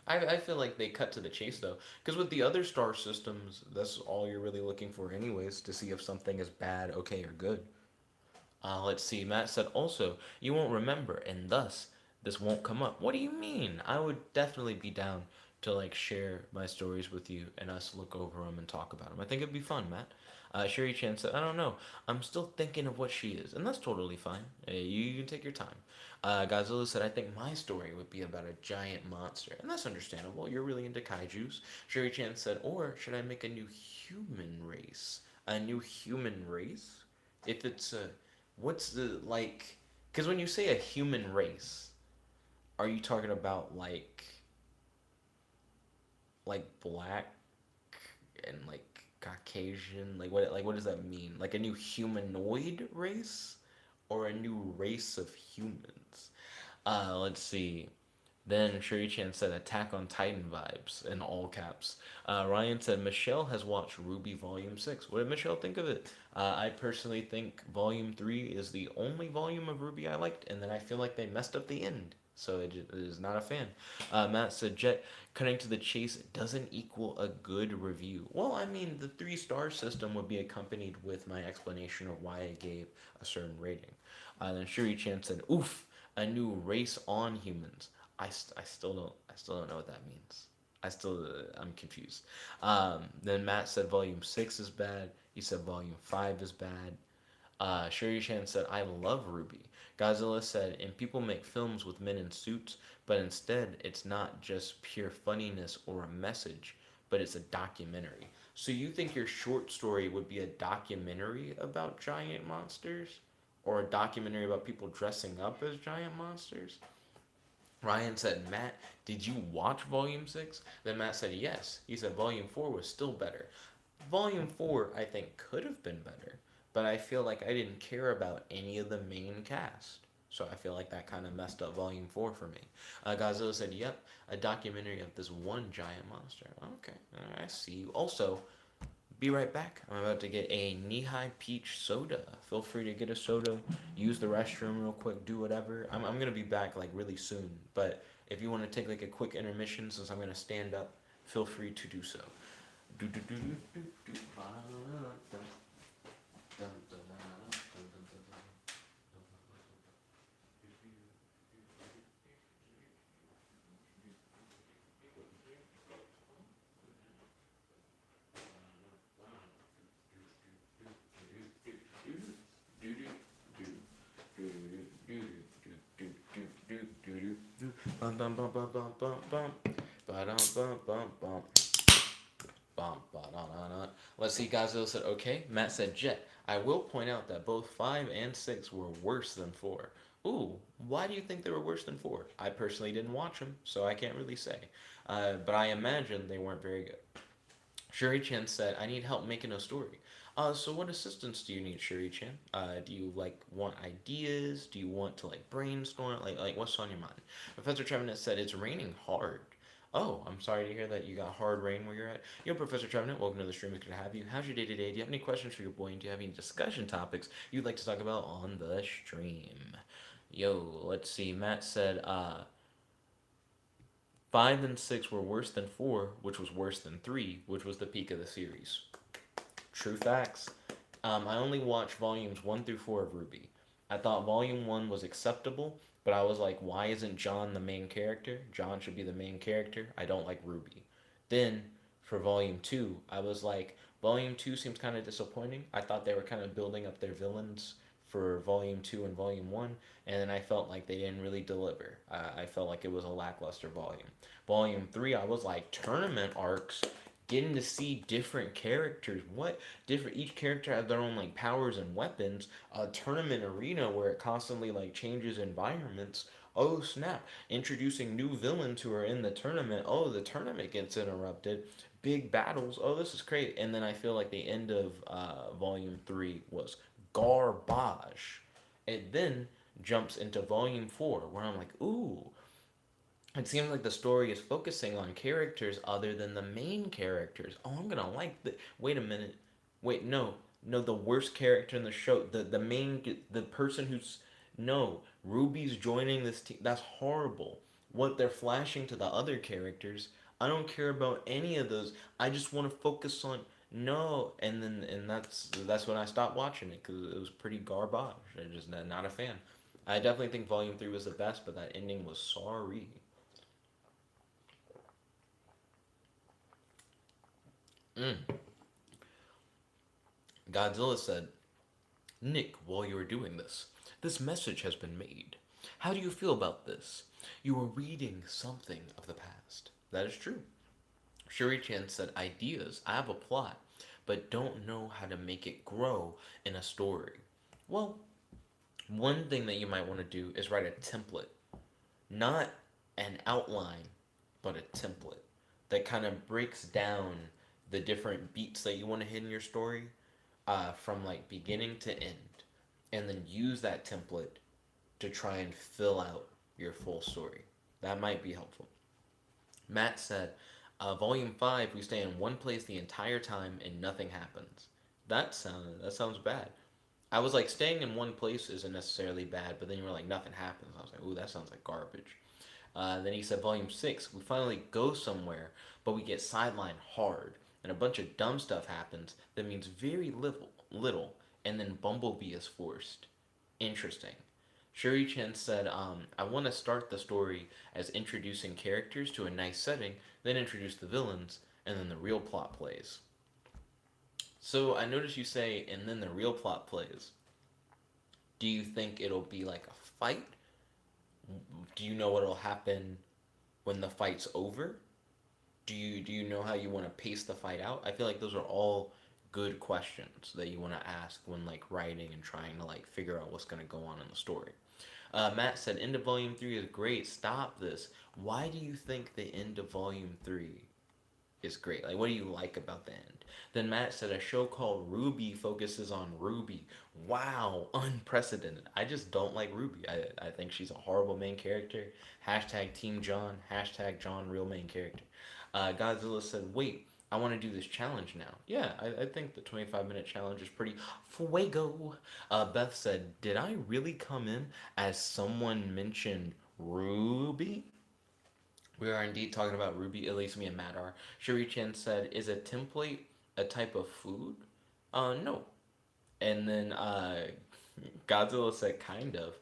I feel like they cut to the chase though, because with the other star systems, that's all you're really looking for, anyways, to see if something is bad, okay, or good. Let's see. Matt said also, you won't remember, and thus this won't come up. What do you mean? I would definitely be down to like share my stories with you and us look over them and talk about them. I think it'd be fun, Matt. Sherry Chan said, I don't know. I'm still thinking of what she is, and that's totally fine. Hey, you can take your time. Godzilla said, I think my story would be about a giant monster, and that's understandable. You're really into kaijus. Sherry Chan said, or should I make a new human race? A new human race? If it's a What's the like? Because when you say a human race, are you talking about like black and like Caucasian? Like what does that mean? Like a new humanoid race or a new race of humans? Let's see. Then Sherry Chan said Attack on Titan vibes in all caps. Ryan said Michelle has watched Ruby Volume 6. What did Michelle think of it? I personally think Volume 3 is the only volume of Ruby I liked, and then I feel like they messed up the end. So it is not a fan. Matt said Jet cutting to the chase doesn't equal a good review. Well, I mean, the 3-star system would be accompanied with my explanation of why I gave a certain rating. Then Shuri Chan said, "Oof, a new race on humans." I still don't know what that means. I'm confused. Then Matt said Volume 6 is bad. He said Volume 5 is bad. Sherry Chan said, I love Ruby. Godzilla said, and people make films with men in suits, but instead it's not just pure funniness or a message, but it's a documentary. So you think your short story would be a documentary about giant monsters? Or a documentary about people dressing up as giant monsters? Ryan said, Matt, did you watch Volume 6? Then Matt said, yes. He said, Volume 4 was still better. Volume 4, I think, could have been better, but I feel like I didn't care about any of the main cast. So I feel like that kind of messed up Volume 4 for me. Godzilla said, yep, a documentary of this one giant monster. Okay, I see you. Also, be right back. I'm about to get a knee-high peach soda. Feel free to get a soda, use the restroom real quick, do whatever. I'm gonna be back like really soon. But if you want to take like a quick intermission, since I'm gonna stand up, feel free to do so. Do do do do do do. Bum bum bum bum bum bum bum. Ba-dum bum bum bum. Bum ba-da-da-da. Let's see, Godzilla said okay. Matt said Jet. I will point out that both 5 and 6 were worse than 4. Ooh, why do you think they were worse than 4? I personally didn't watch them, so I can't really say. But I imagine they weren't very good. Shuri-chan said, I need help making a story. So what assistance do you need, Shuri-chan? Do you want ideas? Do you want to brainstorm? What's on your mind? Professor Trevenant said it's raining hard. Oh, I'm sorry to hear that you got hard rain where you're at. Yo, Professor Trevenant, welcome to the stream. It's good to have you. How's your day today? Do you have any questions for your boy? And do you have any discussion topics you'd like to talk about on the stream? Yo, let's see. Matt said, 5 and 6 were worse than 4, which was worse than 3, which was the peak of the series. True facts. I only watched volumes 1 through 4 of RWBY. I thought volume 1 was acceptable, but I was like, why isn't John the main character? John should be the main character. I don't like RWBY. Then, for volume 2, I was like, volume 2 seems kind of disappointing. I thought they were kind of building up their villains for volume 2 and volume 1, and then I felt like they didn't really deliver. I felt like it was a lackluster volume. Volume 3, I was like, tournament arcs, getting to see different characters. What different? Each character has their own powers and weapons. A tournament arena where it constantly changes environments. Oh snap! Introducing new villains who are in the tournament. Oh, the tournament gets interrupted. Big battles. Oh, this is great. And then I feel like the end of volume 3 was garbage. It then jumps into volume 4 where I'm like, ooh, it seems like the story is focusing on characters other than the main characters. Oh, I'm gonna like the. Wait a minute. Wait, no, no, the worst character in the show, the person who's no, Ruby's joining this team. That's horrible. What they're flashing to the other characters. I don't care about any of those. I just want to focus on no, and that's when I stopped watching it because it was pretty garbage. I just not a fan. I definitely think Volume 3 was the best, but that ending was sorry. Mm. Godzilla said, Nick, while you were doing this message has been made. How do you feel about this? You were reading something of the past. That is true. Shuri-chan said, ideas. I have a plot, but don't know how to make it grow in a story. Well, one thing that you might want to do is write a template. Not an outline, but a template that kind of breaks down the different beats that you want to hit in your story from beginning to end, and then use that template to try and fill out your full story. That might be helpful. Matt said, Volume 5, we stay in one place the entire time and nothing happens. That sounds bad. I was like, staying in one place isn't necessarily bad, but then you were like, nothing happens. I was like, ooh, that sounds like garbage. Then he said, Volume 6, we finally go somewhere, but we get sidelined hard, and a bunch of dumb stuff happens that means very little, and then Bumblebee is forced. Interesting. Shuri Chen said, I want to start the story as introducing characters to a nice setting, then introduce the villains, and then the real plot plays. So I noticed you say, and then the real plot plays. Do you think it'll be like a fight? Do you know what'll happen when the fight's over? Do you know how you want to pace the fight out? I feel like those are all good questions that you want to ask when writing and trying to figure out what's going to go on in the story. Matt said, end of Volume 3 is great. Stop this. Why do you think the end of Volume 3 is great? What do you like about the end? Then Matt said, a show called Ruby focuses on Ruby. Wow, unprecedented. I just don't like Ruby. I think she's a horrible main character. Hashtag Team John. Hashtag John, real main character. Godzilla said, wait, I want to do this challenge now. Yeah, I think the 25-minute challenge is pretty fuego. Beth said, did I really come in as someone mentioned Ruby? We are indeed talking about Ruby, at least me and Matt are. Shuri Chen said, is a template a type of food? No. And then Godzilla said, kind of.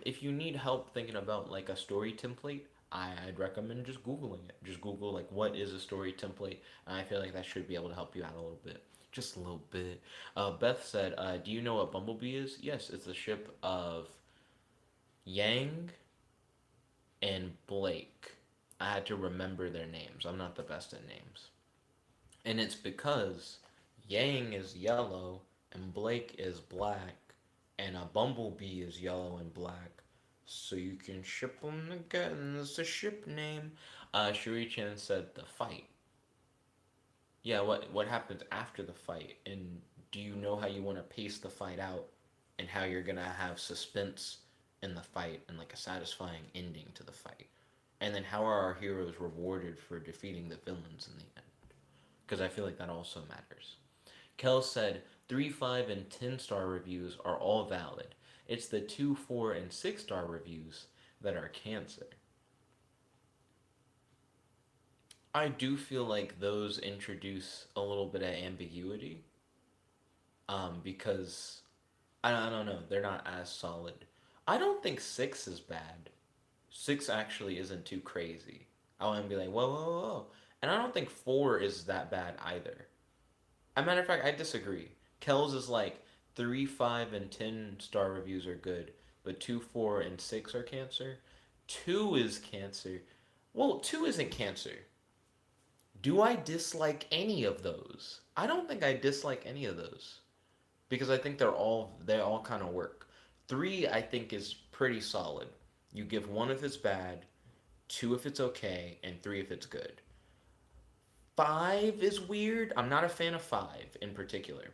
If you need help thinking about a story template, I'd recommend just Googling it. Just Google what is a story template, and I feel like that should be able to help you out a little bit. Just a little bit. Beth said, do you know what Bumblebee is? Yes, it's the ship of Yang and Blake. I had to remember their names. I'm not the best at names. And it's because Yang is yellow and Blake is black, and a bumblebee is yellow and black. So you can ship them together, and it's a ship name. Shuri-chan said the fight. Yeah, what happens after the fight, and do you know how you want to pace the fight out, and how you're gonna have suspense in the fight and like a satisfying ending to the fight, and then how are our heroes rewarded for defeating the villains in the end? Because I feel like that also matters. Kel said 3, 5, and 10-star reviews are all valid. It's the 2, 4, and 6-star reviews that are cancer. I do feel like those introduce a little bit of ambiguity, because I don't know, they're not as solid. I don't think 6 is bad. 6 actually isn't too crazy. I want to be like, whoa, whoa, whoa. And I don't think 4 is that bad either. As a matter of fact, I disagree. Kells is like 3, 5, and 10-star reviews are good, but 2, 4, and 6 are cancer. 2 is cancer. Well, 2 isn't cancer. Do I dislike any of those? I don't think I dislike any of those because I think they all kind of work. 3 I think is pretty solid. You give 1 if it's bad, 2 if it's okay, and 3 if it's good. 5 is weird. I'm not a fan of 5 in particular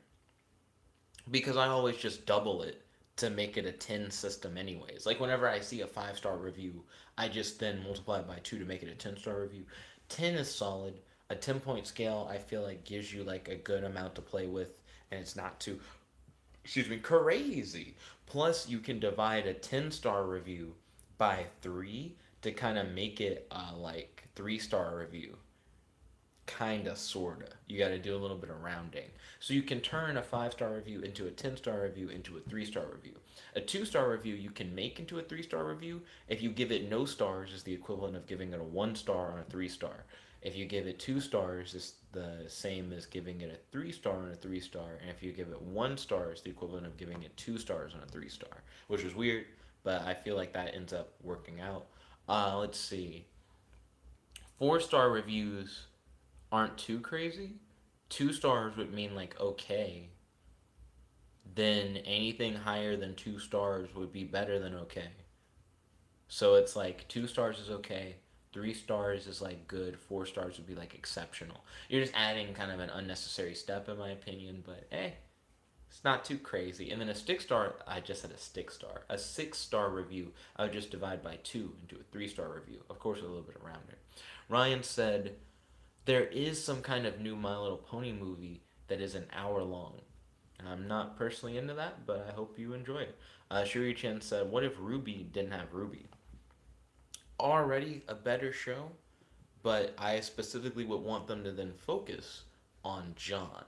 because I always just double it to make it a 10 system anyways. Like whenever I see a 5-star review, I just then multiply it by 2 to make it a 10-star review. 10 is solid. A 10-point scale I feel like gives you like a good amount to play with, and it's not too, excuse me, crazy. Plus you can divide a 10-star review by 3 to kind of make it like 3-star review. Kinda, sorta. You got to do a little bit of rounding. So you can turn a 5-star review into a 10-star review into a 3-star review. A 2-star review you can make into a 3-star review. If you give it no stars, is the equivalent of giving it a 1-star on a 3-star. If you give it 2 stars, it's the same as giving it a 3-star on a 3-star. And if you give it 1 star, it's the equivalent of giving it 2 stars on a 3-star. Which is weird, but I feel like that ends up working out. Let's see. 4-star reviews aren't too crazy. 2 stars would mean like okay. Then anything higher than 2 stars would be better than okay. So it's like 2 stars is okay. 3 stars is like good. 4 stars would be like exceptional. You're just adding kind of an unnecessary step in my opinion, but hey, it's not too crazy. And then a stick star, I just said a stick star. A 6-star review, I would just divide by 2 into a 3-star review. Of course, with a little bit around it. Ryan said, there is some kind of new My Little Pony movie that is an hour long. I'm not personally into that, but I hope you enjoy it. Shuri Chen said, what if Ruby didn't have Ruby? Already a better show, but I specifically would want them to then focus on John.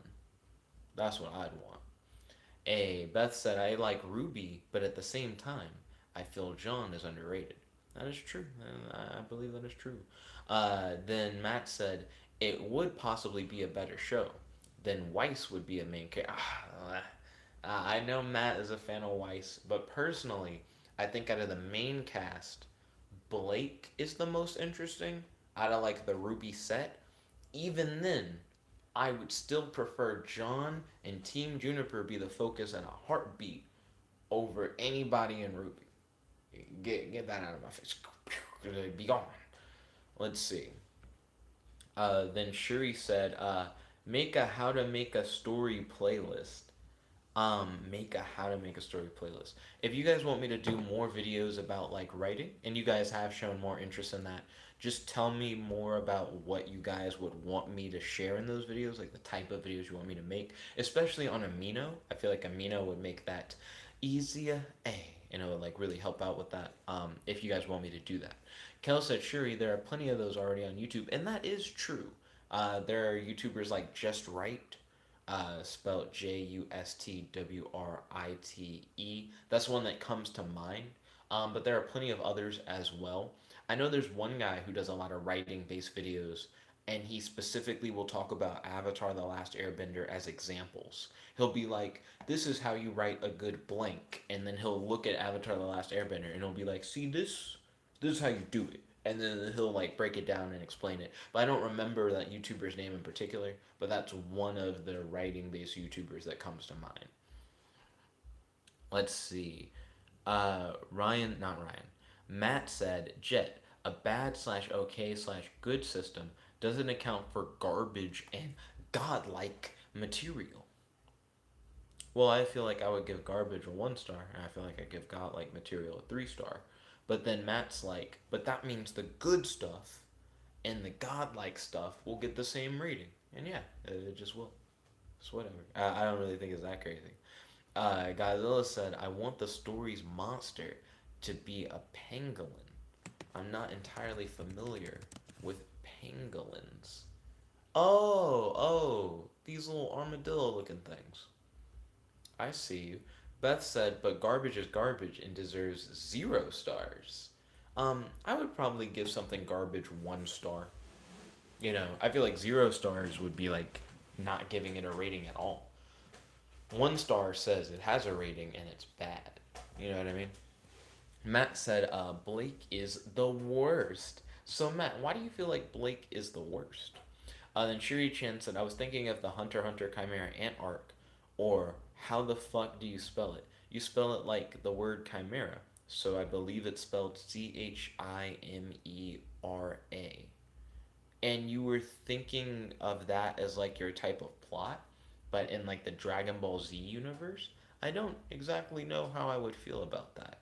That's what I'd want. Beth said, I like Ruby, but at the same time, I feel John is underrated. That is true. I believe that is true. Then Matt said, it would possibly be a better show. Then Weiss would be a main character. I know Matt is a fan of Weiss, but personally, I think out of the main cast, Blake is the most interesting out of like the Ruby set. Even then, I would still prefer John and Team Juniper be the focus and a heartbeat over anybody in Ruby. Get that out of my face. Be gone. Let's see. Then Shuri said, make a how to make a story playlist. Make a how to make a story playlist. If you guys want me to do more videos about like writing, and you guys have shown more interest in that, just tell me more about what you guys would want me to share in those videos, like the type of videos you want me to make, especially on Amino. I feel like Amino would make that easier, and it would like really help out with that. If you guys want me to do that. Kel said, Shuri, there are plenty of those already on YouTube, and that is true. There are YouTubers like Just Right, spelled Justwrite. That's one that comes to mind. But there are plenty of others as well. I know there's one guy who does a lot of writing based videos, and he specifically will talk about Avatar The Last Airbender as examples. He'll be like, this is how you write a good blank. And then he'll look at Avatar The Last Airbender and he'll be like, see this? This is how you do it. And then he'll like break it down and explain it. But I don't remember that YouTuber's name in particular, but that's one of the writing based YouTubers that comes to mind. Let's see. Not Ryan. Matt said, Jet, a bad slash okay slash good system doesn't account for garbage and godlike material. Well, I feel like I would give garbage a 1 star, and I feel like I give godlike material a 3 star. But then Matt's like, but that means the good stuff and the godlike stuff will get the same rating. And yeah, it just will. It's whatever. I don't really think it's that crazy. Godzilla said, I want the story's monster to be a pangolin. I'm not entirely familiar with pangolins. These little armadillo looking things. I see you. Beth said, but garbage is garbage and deserves 0 stars. I would probably give something garbage 1 star. I feel like 0 stars would be like not giving it a rating at all. 1 star says it has a rating and it's bad. You know what I mean? Matt said, Blake is the worst. So, Matt, why do you feel like Blake is the worst? Then Shuri Chan said, I was thinking of the Hunter x Hunter Chimera Ant arc, or how the fuck do you spell it? You spell it like the word chimera, so I believe it's spelled Chimera. And you were thinking of that as like your type of plot, but in like the Dragon Ball Z universe, I don't exactly know how I would feel about that.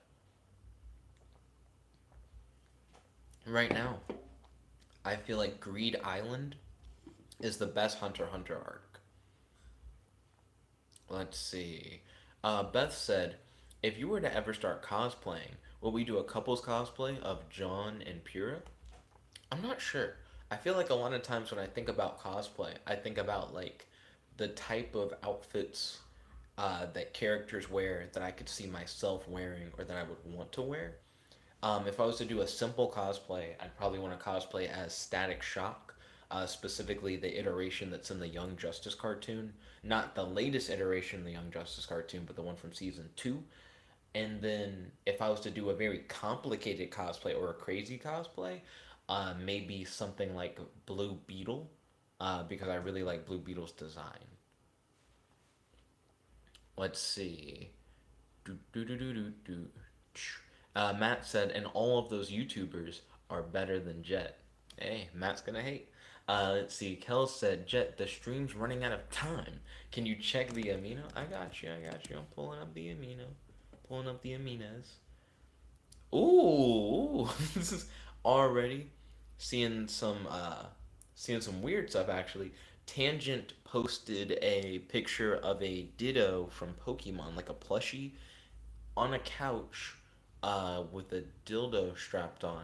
Right now, I feel like Greed Island is the best Hunter x Hunter arc. Let's see. Beth said, if you were to ever start cosplaying, will we do a couples cosplay of John and Pura? I'm not sure. I feel like a lot of times when I think about cosplay, I think about like the type of outfits that characters wear that I could see myself wearing or that I would want to wear. If I was to do a simple cosplay, I'd probably want to cosplay as Static Shock, specifically the iteration that's in the Young Justice cartoon. Not the latest iteration of the Young Justice cartoon, but the one from season 2. And then if I was to do a very complicated cosplay or a crazy cosplay, maybe something like Blue Beetle, because I really like Blue Beetle's design. Let's see. Do, do, do, do, do, do. Matt said, and all of those YouTubers are better than Jet. Hey, Matt's gonna hate. Let's see. Kel said, Jet, the stream's running out of time. Can you check the amino? I got you. I got you. I'm pulling up the amino. Pulling up the aminos. Ooh, this is already seeing some seeing some weird stuff actually. Tangent posted a picture of a Ditto from Pokemon, like a plushie, on a couch with a dildo strapped on.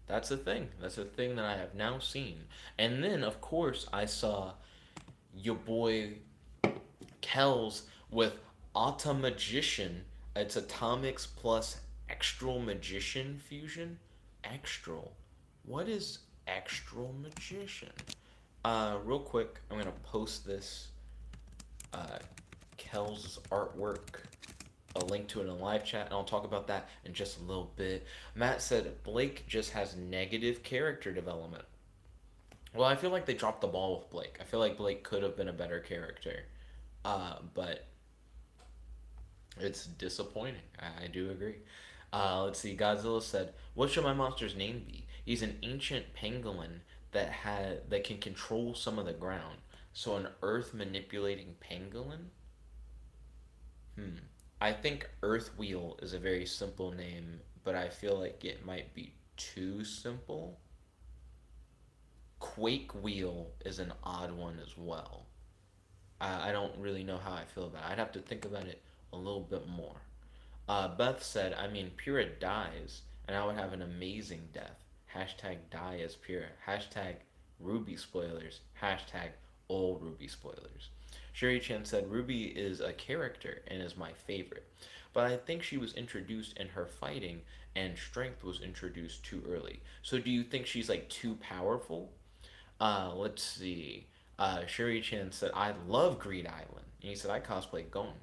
That's a thing. That's a thing that I have now seen. And then, of course, I saw your boy Kells with Auto Magician. It's Atomics plus Extral Magician fusion. Extral. What is Extral Magician? Real quick, I'm gonna post this uh, Kel's artwork, a link to it in a live chat, and I'll talk about that in just a little bit. Matt said Blake just has negative character development. Well, I feel like they dropped the ball with Blake. I feel like Blake could have been a better character, but it's disappointing. I do agree. Let's see. Godzilla said, "What should my monster's name be? He's an ancient pangolin that can control some of the ground. So an earth manipulating pangolin. Hmm. I think Earthwheel is a very simple name, but I feel like it might be too simple. Quake Wheel is an odd one as well. I don't really know how I feel about it. I'd have to think about it a little bit more. Beth said, I mean, Pyrrha dies, and I would have an amazing death. Hashtag die as Pyrrha. Hashtag Ruby spoilers. Hashtag all Ruby spoilers. Sherry Chan said, Ruby is a character and is my favorite, but I think she was introduced in her fighting and strength was introduced too early. So do you think she's like too powerful? Let's see. Sherry Chan said, I love Greed Island. And he said, I cosplay Gon.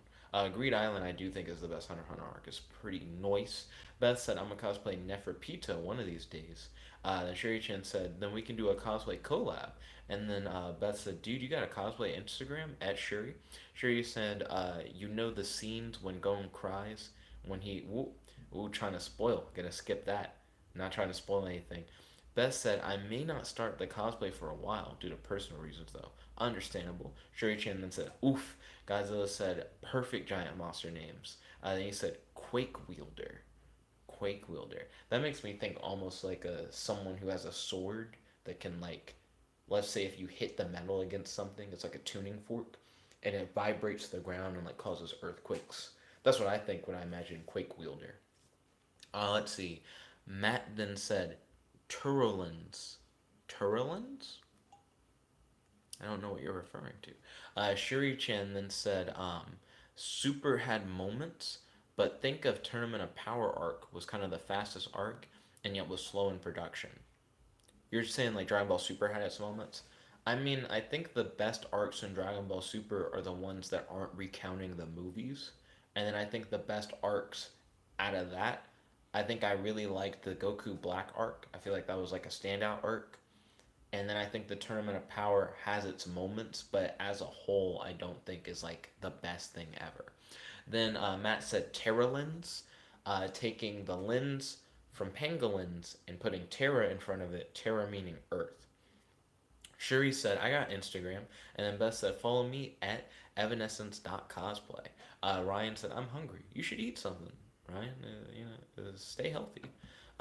Greed Island, I do think is the best Hunter x Hunter arc. It's pretty nice. Beth said, I'm gonna cosplay Neferpito one of these days. Then Sherry Chen said, then we can do a cosplay collab. And then Beth said, dude, you got a cosplay Instagram at Sherry? Sherry said, you know the scenes when Gon cries when he, trying to spoil. Gonna skip that. Not trying to spoil anything. Beth said, I may not start the cosplay for a while due to personal reasons, though. Understandable. Sherry Chan then said, oof. Godzilla said, perfect giant monster names. Then he said, Quake Wielder. Quake Wielder. That makes me think almost like someone who has a sword that can, like, let's say if you hit the metal against something, it's like a tuning fork, and it vibrates the ground and, like, causes earthquakes. That's what I think when I imagine Quake Wielder. Let's see. Matt then said, Turulins. Turulins? I don't know what you're referring to. Shuri Chan then said, Super had moments, but think of Tournament of Power arc was kind of the fastest arc, and yet was slow in production. You're saying like Dragon Ball Super had its moments? I mean, I think the best arcs in Dragon Ball Super are the ones that aren't recounting the movies. And then I think the best arcs out of that, I think I really liked the Goku Black arc. I feel like that was like a standout arc. And then I think the Tournament of Power has its moments, but as a whole, I don't think is like the best thing ever. Then Matt said Terra Lens, taking the lens from pangolins and putting Terra in front of it, Terra meaning Earth. Shuri said, I got Instagram. And then Beth said, follow me at evanescence.cosplay. Ryan said, I'm hungry. You should eat something, Ryan. Stay healthy.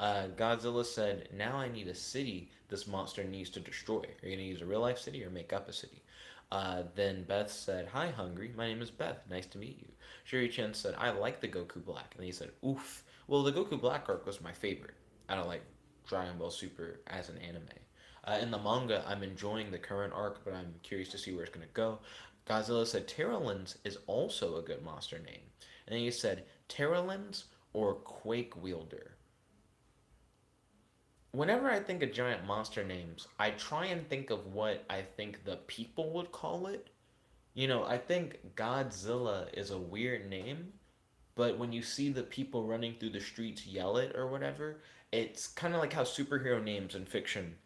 Godzilla said, now I need a city this monster needs to destroy. Are you going to use a real life city or make up a city? Then Beth said, hi, Hungry. My name is Beth. Nice to meet you. Shuri Chen said, I like the Goku Black. And he said, oof. Well, the Goku Black arc was my favorite. I don't like Dragon Ball Super as an anime. In the manga, I'm enjoying the current arc, but I'm curious to see where it's going to go. Godzilla said Terralens is also a good monster name. And then he said Terralens or Quake Wielder. Whenever I think of giant monster names, I try and think of what I think the people would call it. I think Godzilla is a weird name, but when you see the people running through the streets yell it or whatever, it's kind of like how superhero names in fiction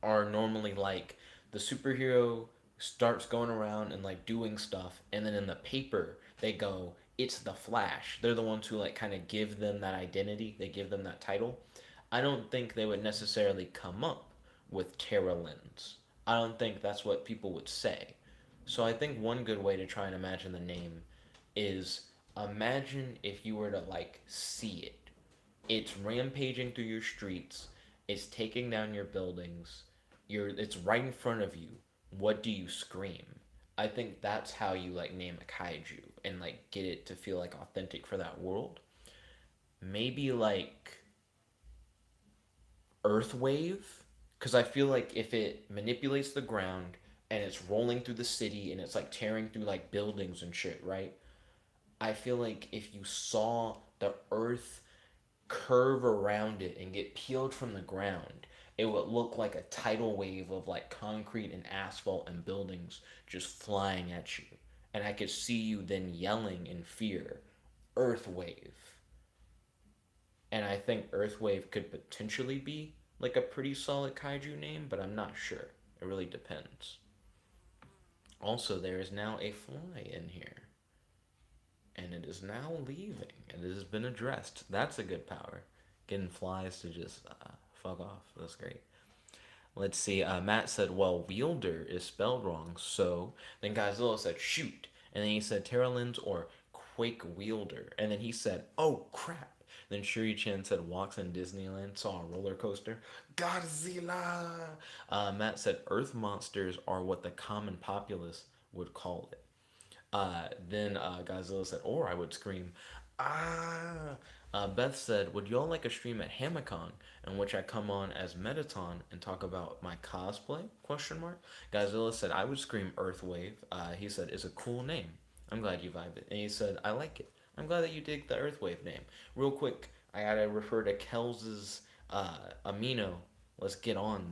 are normally like the superhero starts going around and like doing stuff, and then in the paper they go, it's the Flash. They're the ones who like kind of give them that identity, they give them that title. I don't think they would necessarily come up with Terra Lens. I don't think that's what people would say. So I think one good way to try and imagine the name is imagine if you were to like see it. It's rampaging through your streets. It's taking down your buildings. It's right in front of you. What do you scream? I think that's how you like name a kaiju and like get it to feel like authentic for that world. Maybe like Earthwave, because I feel like if it manipulates the ground and it's rolling through the city and it's like tearing through like buildings and shit, right? I feel like if you saw the earth curve around it and get peeled from the ground, it would look like a tidal wave of like concrete and asphalt and buildings just flying at you. And I could see you then yelling in fear, Earthwave. And I think Earthwave could potentially be like a pretty solid kaiju name, but I'm not sure. It really depends. Also, there is now a fly in here, and it is now leaving, and it has been addressed. That's a good power. Getting flies to just fuck off. That's great. Let's see. Matt said, well, wielder is spelled wrong, so. Then Godzilla said, shoot. And then he said, Terralins or Quake Wielder. And then he said, oh, crap. Then Shuri Chan said, walks in Disneyland, saw a roller coaster. Godzilla! Matt said, earth monsters are what the common populace would call it. Then Godzilla said, or I would scream, ah. Beth said, would y'all like a stream at Hamicon in which I come on as Metaton and talk about my cosplay? Question mark. Godzilla said, I would scream Earthwave. He said, it's a cool name. I'm glad you vibe it. And he said, I like it. I'm glad that you dig the Earthwave name. Real quick, I gotta refer to Kels's Amino. Let's get on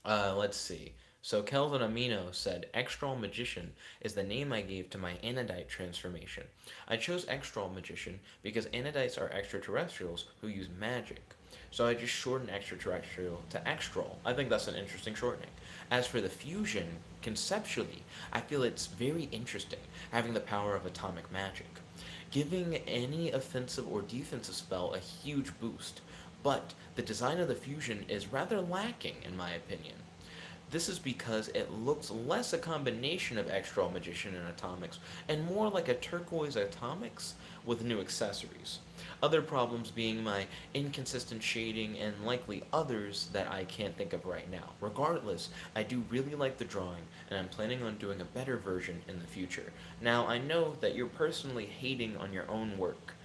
that. Let's see. So Kelvin Amino said, Extral Magician is the name I gave to my Anodite transformation. I chose Extral Magician because Anodites are extraterrestrials who use magic. So I just shortened extraterrestrial to Extral. I think that's an interesting shortening. As for the fusion, conceptually, I feel it's very interesting, having the power of atomic magic, giving any offensive or defensive spell a huge boost. But the design of the fusion is rather lacking, in my opinion. This is because it looks less a combination of Extral Magician and Atomics, and more like a turquoise Atomics with new accessories. Other problems being my inconsistent shading and likely others that I can't think of right now. Regardless, I do really like the drawing, and I'm planning on doing a better version in the future. Now, I know that you're personally hating on your own work,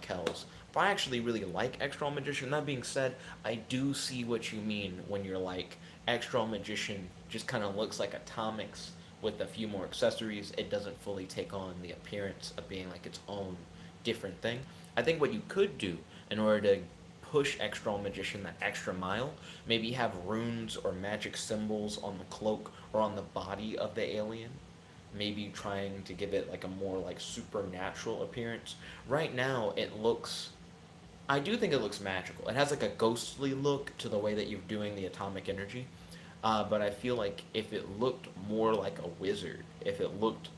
Kells, but I actually really like Extral Magician. That being said, I do see what you mean when you're like, Extral Magician just kind of looks like Atomics with a few more accessories. It doesn't fully take on the appearance of being like its own different thing. I think what you could do in order to push Extral Magician that extra mile, maybe have runes or magic symbols on the cloak or on the body of the alien, maybe trying to give it like a more like supernatural appearance. Right now it looks, I do think it looks magical. It has like a ghostly look to the way that you're doing the atomic energy. But I feel like if it looked more like a wizard, if it looked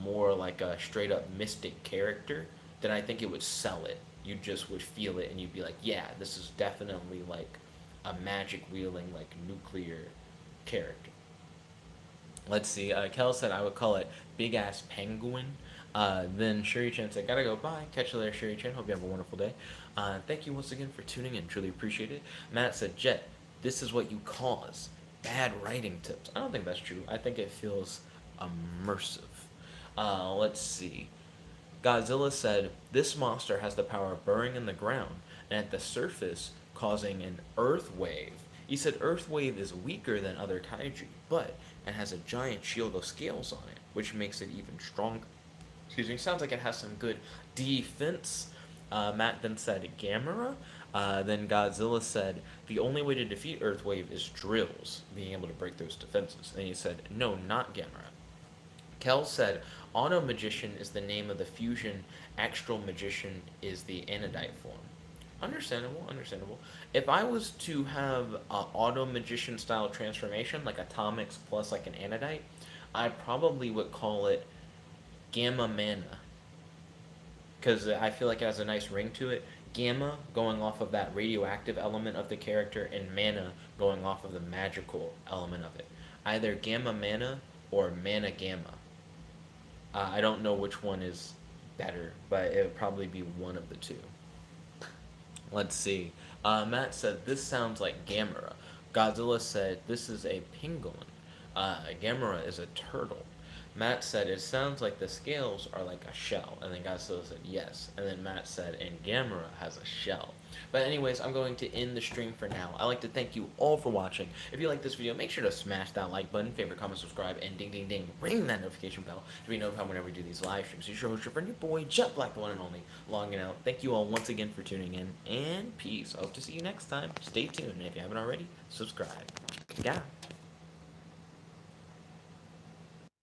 more like a straight up mystic character, then I think it would sell it. You just would feel it and you'd be like, yeah, this is definitely like a magic wielding, like nuclear character. Let's see. Kel said I would call it Big Ass Penguin. Then Sherry Chan said, gotta go. Bye. Catch you later, Sherry Chan. Hope you have a wonderful day. Thank you once again for tuning in. Truly appreciate it. Matt said, Jet, this is what you cause bad writing tips. I don't think that's true. I think it feels immersive. Let's see. Godzilla said, this monster has the power of burrowing in the ground and at the surface causing an earth wave. He said earth wave is weaker than other kaiju, but it has a giant shield of scales on it, which makes it even stronger. Excuse me, sounds like it has some good defense. Matt then said Gamera. Then Godzilla said the only way to defeat Earthwave is drills, being able to break those defenses. And he said, no, not Gamera. Kel said, Auto Magician is the name of the fusion, Extral Magician is the Anodite form. Understandable, understandable. If I was to have an Auto Magician style transformation, like Atomics plus like an Anodite, I probably would call it Gamma Mana. Because I feel like it has a nice ring to it. Gamma going off of that radioactive element of the character, and Mana going off of the magical element of it. Either Gamma Mana or Mana Gamma. I don't know which one is better, but it would probably be one of the two. Let's see. Matt said, this sounds like Gamera. Godzilla said, this is a penguin. Gamera is a turtle. Matt said, it sounds like the scales are like a shell. And then Godzilla said, yes. And then Matt said, and Gamera has a shell. But anyways, I'm going to end the stream for now. I'd like to thank you all for watching. If you like this video, make sure to smash that like button, favorite, comment, subscribe, and ding, ding, ding, ring that notification bell to be notified whenever we do these live streams. So you your host, your friend, your boy, Jet Black, the one and only, logging out. Thank you all once again for tuning in, and peace. I hope to see you next time. Stay tuned, and if you haven't already, subscribe. Yeah.